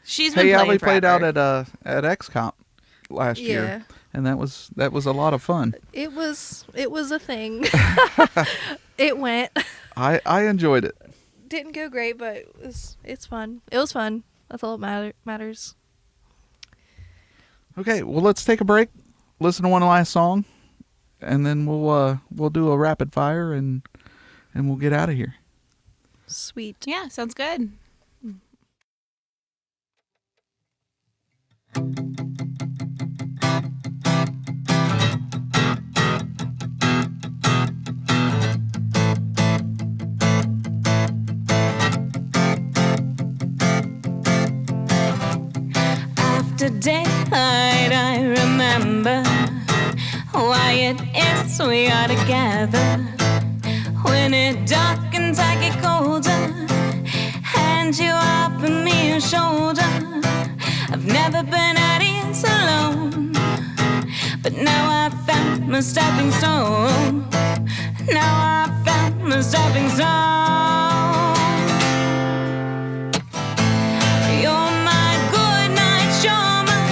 she's been Hey, playing we played out forever. at XComp last Yeah. year, and that was a lot of fun. It was a thing. It went. I enjoyed it. Didn't go great, but it's fun. It was fun. That's all that matters. Okay, well, let's take a break, listen to one last song, and then we'll do a rapid fire and we'll get out of here. Sweet. Yeah, sounds good. After daylight, I remember why it is we are together. When it darkens, I get colder, and you offer me a shoulder. I've never been at ease alone, but now I've found my stepping stone. Now I've found my stepping stone. You're my good night, you're my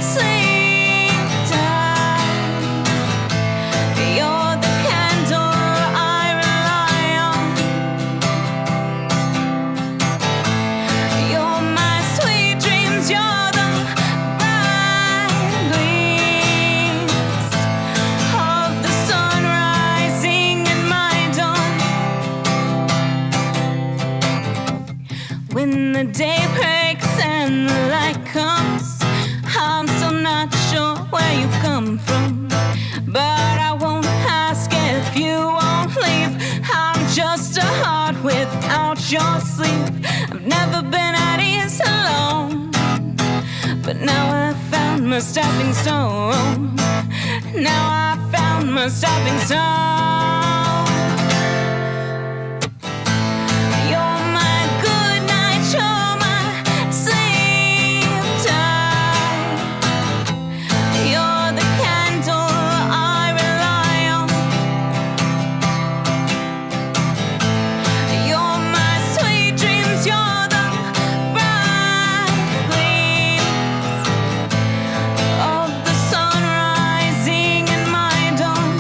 sleep time. You're the candle I rely on. You're my sweet dreams, you're the bright gleams of the sun rising in my dawn. When the day breaks and the light comes, I'm still not sure where you've come from, but I won't ask if you won't leave. I'm just a heart without your sleep. I've never been at ease alone, but now I've found my stepping stone. Now I've found my stepping stone. You're my good night, you're my sleep time. You're the candle I rely on. You're my sweet dreams, you're the bright gleams of the sun rising in my dawn.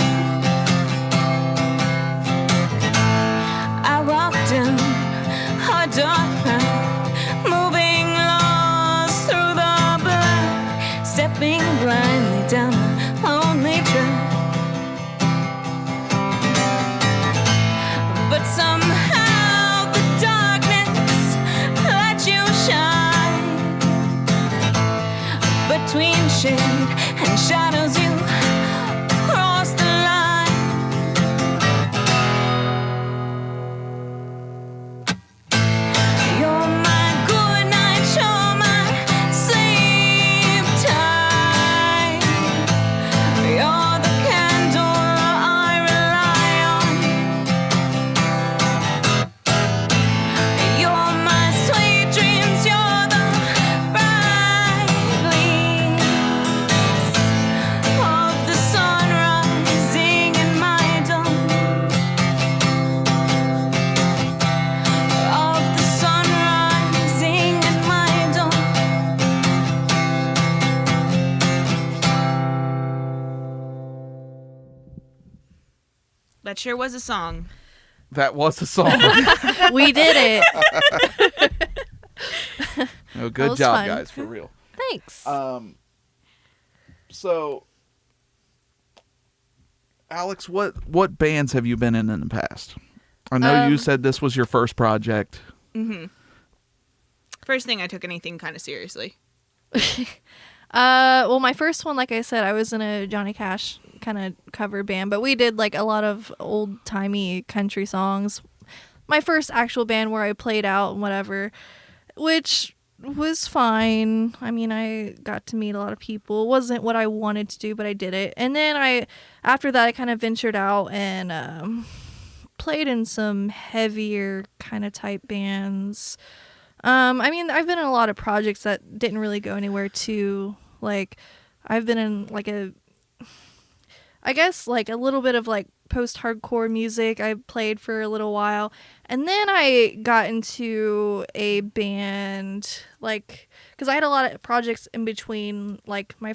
That sure was a song. That was a song. We did it. No, That good was job, fun. guys, for real. Thanks. So, Alex, what bands have you been in the past? I know you said this was your first project. Mm-hmm. First thing I took anything kind of seriously. Well, my first one, like I said, I was in a Johnny Cash kind of cover band, but we did like a lot of old timey country songs. My first actual band where I played out and whatever, which was fine. I mean, I got to meet a lot of people. It wasn't what I wanted to do, but I did it. And then after that, I kind of ventured out and played in some heavier kind of type bands. I mean, I've been in a lot of projects that didn't really go anywhere too. Like, I've been in like I guess like a little bit of like post-hardcore music. I played for a little while. And then I got into a band, like, because I had a lot of projects in between. Like, my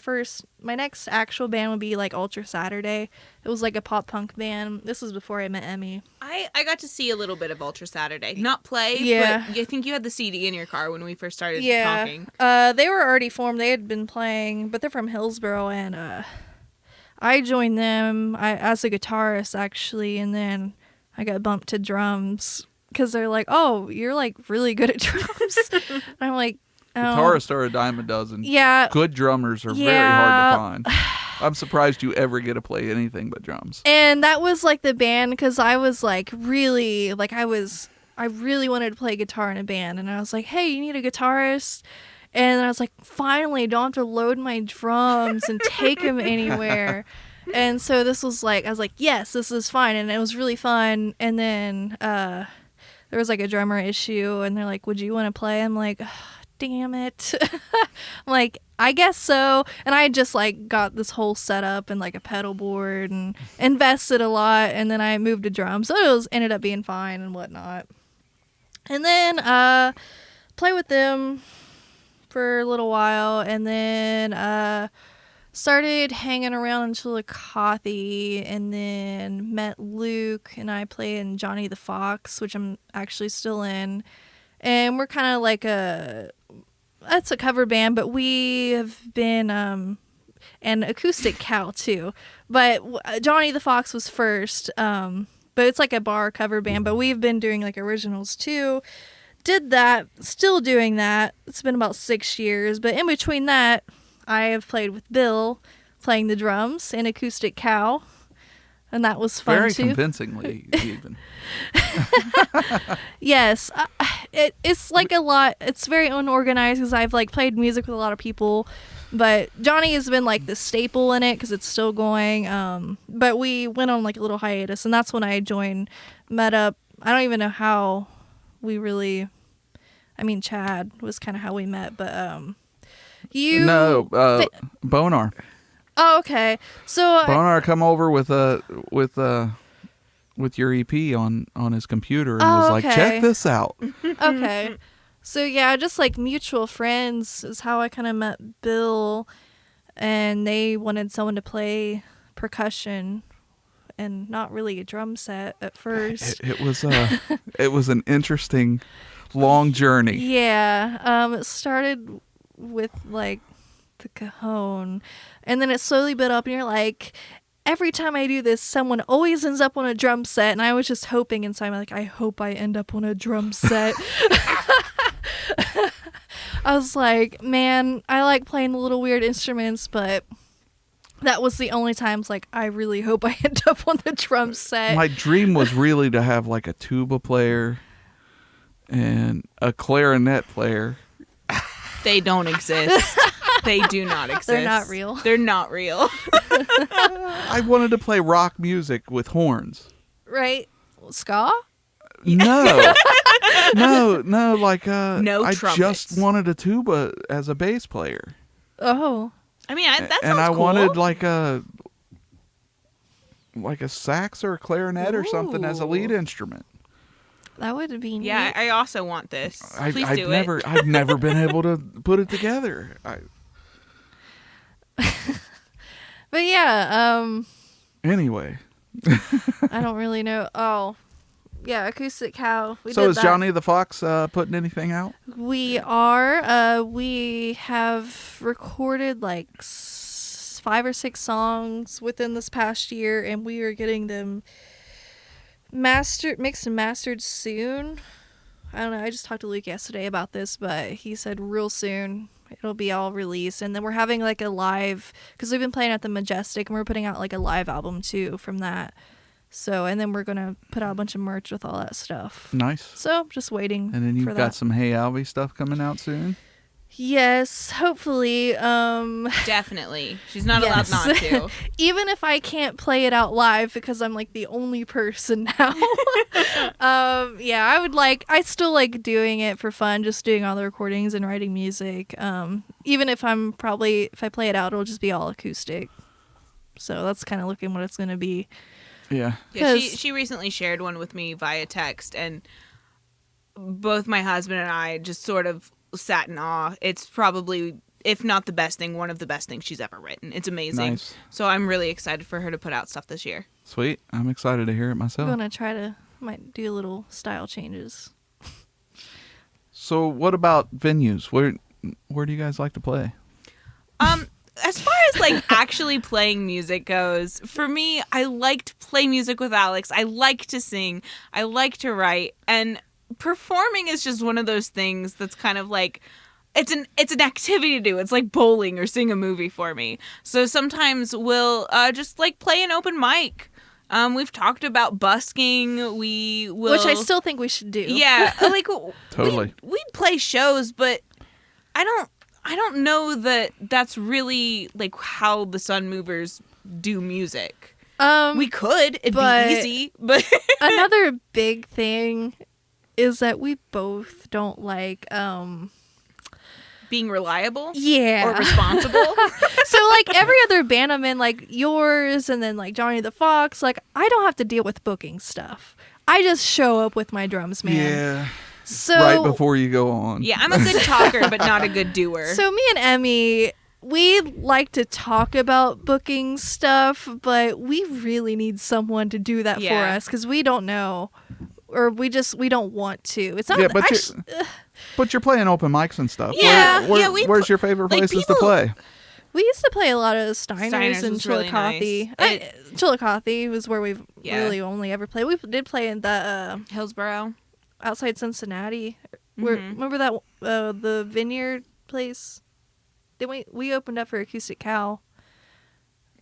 next actual band would be like Ultra Saturday. It was like a pop punk band. This was before I met Emmy. I got to see a little bit of Ultra Saturday. Not play, Yeah. but I think you had the CD in your car when we first started Yeah. talking. They were already formed. They had been playing, but they're from Hillsboro, and I joined them as a guitarist, actually, and then I got bumped to drums because they're like, oh, you're like really good at drums. And I'm like, oh. Guitarists are a dime a dozen. Yeah. Good drummers are very hard to find. I'm surprised you ever get to play anything but drums. And that was like the band because I was like really, like I really wanted to play guitar in a band. And I was like, hey, you need a guitarist? And I was like, finally, don't have to load my drums and take them anywhere. And so this was like, I was like, yes, this is fine. And it was really fun. And then there was like a drummer issue and they're like, would you want to play? I'm like, damn it. I'm like, I guess so. And I just like got this whole setup and like a pedal board and invested a lot. And then I moved to drums. So it ended up being fine and whatnot. And then play with them for a little while, and then started hanging around until a coffee, and then met Luke, and I play in Johnny the Fox, which I'm actually still in, and we're kind of like that's a cover band, but we have been an acoustic cow too, but Johnny the Fox was first, but it's like a bar cover band, but we've been doing like originals too. Did that, still doing that. It's been about 6 years, but in between that, I have played with Bill, playing the drums in Acoustic Cow, and that was fun very too. Very convincingly, even. Yes, it's like a lot. It's very unorganized because I've like played music with a lot of people, but Johnny has been like the staple in it because it's still going. But we went on like a little hiatus, and that's when I met up. I don't even know how we really. I mean, Chad was kind of how we met, but you Bonar. Oh, okay. So Bonar come over with your EP on his computer and was like, check this out. Okay. So yeah, just like mutual friends is how I kind of met Bill, and they wanted someone to play percussion and not really a drum set at first. It was an interesting long journey. Yeah. It started with like the cajon, and then it slowly built up, and you're like, every time I do this, someone always ends up on a drum set, and I was just hoping inside, like, I hope I end up on a drum set. I was like, man, I like playing the little weird instruments, but that was the only times like I really hope I end up on the drum set. My dream was really to have like a tuba player and a clarinet player. They don't exist. They do not exist. They're not real. They're not real. I wanted to play rock music with horns. Right? Ska? No. No, like no I trumpets. just wanted a tuba as a bass player. Oh. I mean, that sounds and I cool. wanted like a sax or a clarinet or something as a lead instrument. That would be neat. Yeah, I also want this. Please do it. I've never been able to put it together. But yeah, Anyway, I don't really know. Oh, yeah, Acoustic Cow. We So did is that. Johnny the Fox putting anything out? We are. We have recorded like 5 or 6 songs within this past year, and we are getting them mixed and mastered soon. I don't know. I just talked to Luke yesterday about this, but he said real soon it'll be all released. And then we're having like a live, because we've been playing at the Majestic, and we're putting out like a live album too from that. So, and then we're going to put out a bunch of merch with all that stuff. Nice. So, just waiting And then for you've got that. some Hey Alvy stuff coming out soon. Yes, hopefully. Definitely. She's not allowed Yes. not to. Even if I can't play it out live because I'm like the only person now. Yeah, I still like doing it for fun, just doing all the recordings and writing music. Even if if I play it out, it'll just be all acoustic. So that's kind of looking what it's going to be. Yeah. Yeah, 'Cause- she recently shared one with me via text, and both my husband and I just sort of sat in awe. It's probably, if not the best thing, one of the best things she's ever written. It's amazing. Nice. So I'm really excited for her to put out stuff this year. Sweet. I'm excited to hear it I'm myself. going to might do little style changes. So what about venues? Where do you guys like to play? As far as like actually playing music goes, for me, I like to play music with Alex. I like to sing. I like to write, and performing is just one of those things that's kind of like it's an activity to do. It's like bowling or sing a movie for me. So sometimes we'll just like play an open mic. We've talked about busking. We will, Which I still think we should do. yeah, like Totally. we'd play shows, but I don't know that that's really like how the Sun Movers do music. We could. It'd but- be easy, but Another big thing is that we both don't like being reliable yeah. or responsible. So like every other band I'm in, like yours and then like Johnny the Fox, like I don't have to deal with booking stuff. I just show up with my drums, man. Yeah. So Right before you go on. Yeah, I'm a good talker, but not a good doer. So me and Emmy, we like to talk about booking stuff, but we really need someone to do that for Yeah. us because we don't know, or we don't want to. It's not. Yeah, but you're playing open mics and stuff. Yeah, yeah, Where's your favorite like, places to people- play? We used to play a lot of Steiner's Steiner's and was really Chillicothe. nice. Chillicothe was where we've Yeah. really only ever played. We did play in the Hillsborough. outside Cincinnati. Where Mhm. remember that the vineyard place? Did we opened up for Acoustic Cow?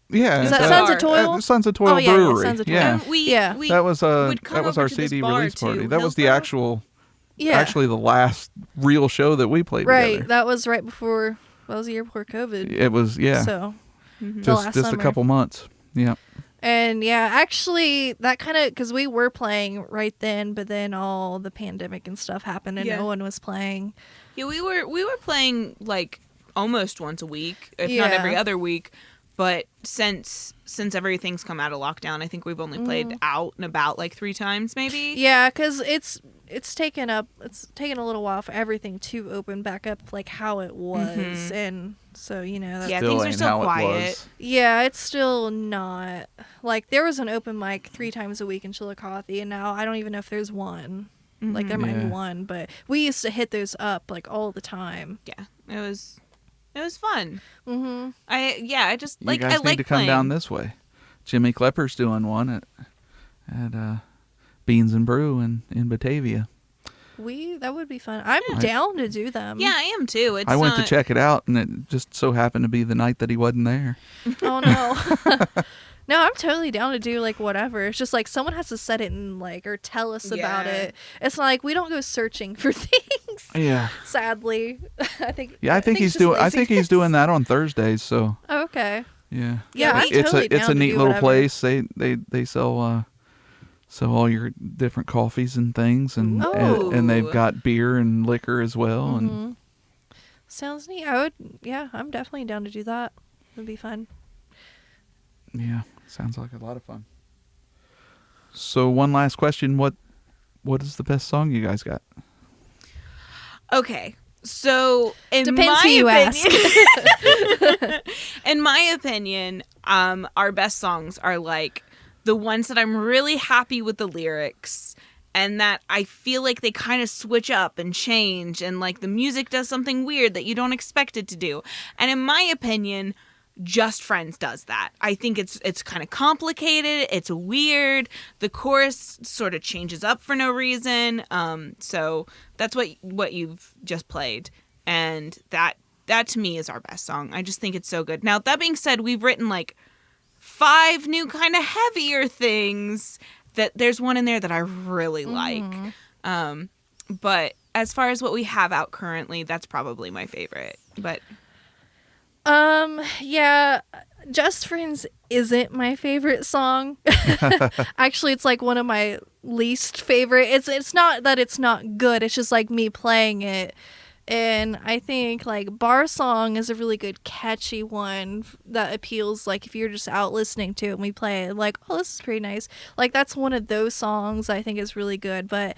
Yeah. Is that the Sons bar. of Toil? Sons of Toil Oh, yeah, yeah, Brewery. Sons of Toil. Yeah. And we Yeah. we That was would come that was over our to this CD bar release to party. That was the Hillsborough. actual Yeah, actually the last real show that we played right. together. That was right before. That was the year before COVID. It was So Mhm. the last just a summer. couple months. Yeah. And yeah, actually, that kind of because we were playing right then, but then all the pandemic and stuff happened, and Yeah. no one was playing. Yeah, we were playing like almost once a week, if not Yeah. every other week. But since everything's come out of lockdown, I think we've only played out and about like 3 times, maybe. Yeah, because it's taken a little while for everything to open back up like how it was, and so that's, Yeah, Still things are ain't still how it quiet. was. yeah, it's still not like there was an open mic 3 times a week in Chillicothe, and now I don't even know if there's one. Like there might be Yeah. one, but we used to hit those up like all the time. Yeah, it was fun. Mm-hmm. I just You like guys I need like to come playing. down this way. Jimmy Klepper's doing one at Beans and Brew in Batavia. That would be fun. I'm down to do them. Yeah, I am too. It's I went to not- check it out, and it just so happened to be the night that he wasn't there. Oh no. No, I'm totally down to do like whatever. It's just like someone has to set it and like or tell us about Yeah. it. It's not like we don't go searching for things. Yeah. sadly, I think. Yeah, I think he's it's just doing. I think he's laziness. doing that on Thursdays. So Oh, okay. yeah. Yeah, I'm it's totally a it's down a to neat do little whatever. place. They sell all your different coffees and things, and and they've Ooh. got beer and liquor as well. And Mhm. Sounds neat. Yeah, I'm definitely down to do that. It'd be fun. yeah, sounds like a lot of fun. So one last question: What is the best song you guys got? Okay. So in Depends my who you opinion, in my opinion, our best songs are like the ones that I'm really happy with the lyrics and that I feel like they kind of switch up and change and like the music does something weird that you don't expect it to do. And in my opinion, Just Friends does that. I think it's kind of complicated. It's weird. The chorus sort of changes up for no reason. So that's what you've just played. And that to me is our best song. I just think it's so good. Now, that being said, we've written like 5 new kind of heavier things that there's one in there that I really like. But as far as what we have out currently, that's probably my favorite. But yeah, Just Friends isn't my favorite song. Actually, it's like one of my least favorite. It's not that it's not good. It's just like me playing it. And I think like Bar Song is a really good catchy one that appeals like if you're just out listening to it and we play it like, oh, this is pretty nice. Like that's one of those songs I think is really good. But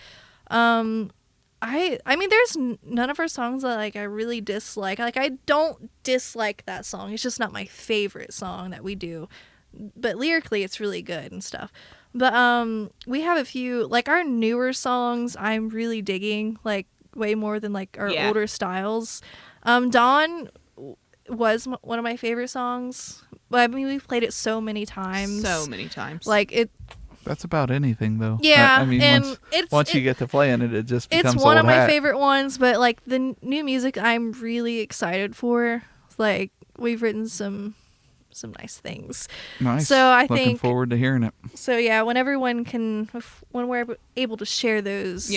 I mean there's none of our songs that like I really dislike. Like I don't dislike that song. It's just not my favorite song that we do. But lyrically it's really good and stuff. But we have a few like our newer songs I'm really digging like way more than like our older styles. Dawn was one of my favorite songs, but I mean we've played it so many times. Like it. That's about anything though. Yeah, I mean, and once you get to playing it, it just becomes it's one old of my hat. favorite ones. But like the new music, I'm really excited for. Like we've written some nice things. Nice. So I Looking think forward to hearing it. So yeah, when we're able to share those,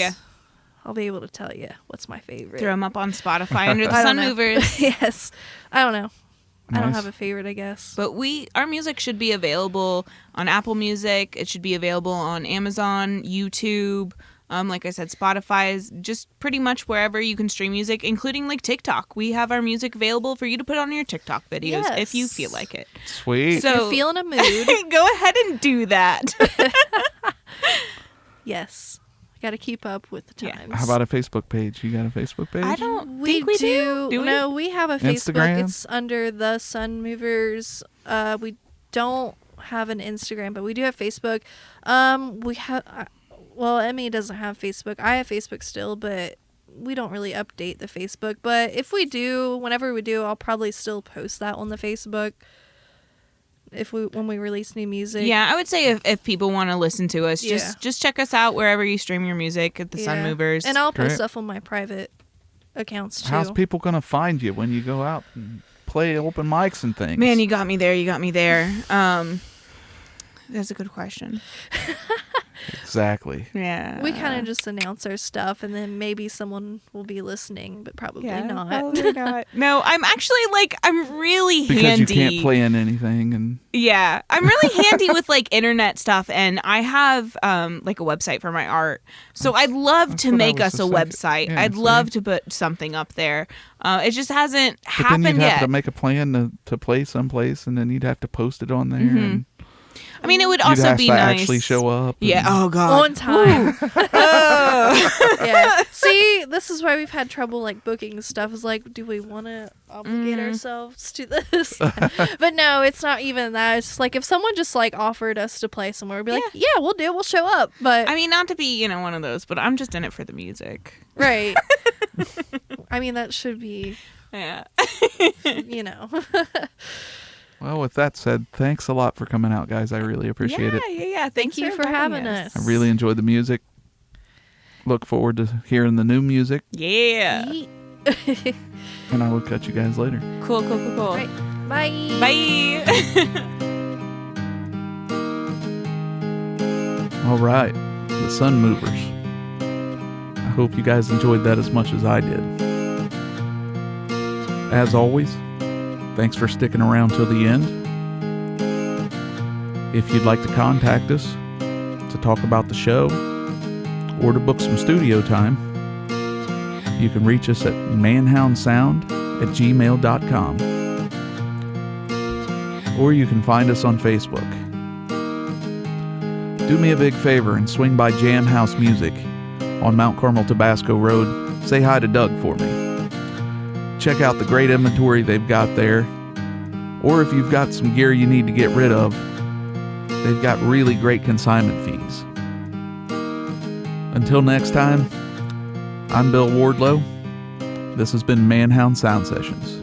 I'll be able to tell you what's my favorite. throw them up on Spotify under the Sun Movers. Yes. I don't know. Nice. I don't have a favorite, I guess. But our music should be available on Apple Music. It should be available on Amazon, YouTube. Like I said, Spotify is just pretty much wherever you can stream music, including like TikTok. We have our music available for you to put on your TikTok videos if you feel like it. Sweet. So if you're feeling a mood, go ahead and do that. Yes. Got to keep up with the times. How about a Facebook page? You got a Facebook page? I don't we think we do. Do we? No, we have a Facebook. Instagram? It's under the Sun Movers. We don't have an Instagram, but we do have Facebook. We have. Well, Emmy doesn't have Facebook. I have Facebook still, but we don't really update the Facebook. But if we do, whenever we do, I'll probably still post that on the Facebook. When we release new music. Yeah, I would say if people want to listen to us, just check us out wherever you stream your music at the Sun Movers. And I'll post stuff on my private accounts too. How's people going to find you when you go out and play open mics and things? Man, you got me there. That's a good question. Exactly. Yeah. We kind of just announce our stuff, and then maybe someone will be listening, but probably not. Probably not. No, I'm actually I'm really because handy. Because you can't play in anything. And yeah, I'm really handy with like internet stuff, and I have like a website for my art. So I'd love to make us a website. Yeah, I'd love to put something up there. It just hasn't but happened then you'd have yet. to make a plan to play someplace, and then you'd have to post it on there. And I mean, it would you'd also have be to nice. actually show up. Yeah. Oh God. On time. Yeah. See, this is why we've had trouble like booking stuff. Is like, do we want to obligate ourselves to this? But no, it's not even that. It's just like if someone just like offered us to play somewhere, we'd be like, yeah, we'll do. We'll show up. But I mean, not to be one of those, but I'm just in it for the music. Right. I mean, that should be. Yeah. Well, with that said, thanks a lot for coming out, guys. I really appreciate it. Yeah. Thank you for having us. I really enjoyed the music. Look forward to hearing the new music. Yeah. And I will catch you guys later. Cool. Right. Bye. Bye. All right, the Sun Movers. I hope you guys enjoyed that as much as I did. As always, thanks for sticking around till the end. If you'd like to contact us to talk about the show or to book some studio time, you can reach us at manhoundsound@gmail.com. Or you can find us on Facebook. Do me a big favor and swing by Jam House Music on Mount Carmel Tabasco Road. Say hi to Doug for me. Check out the great inventory they've got there. Or if you've got some gear you need to get rid of, they've got really great consignment fees. Until next time, I'm Bill Wardlow. This has been ManHound Sound Sessions.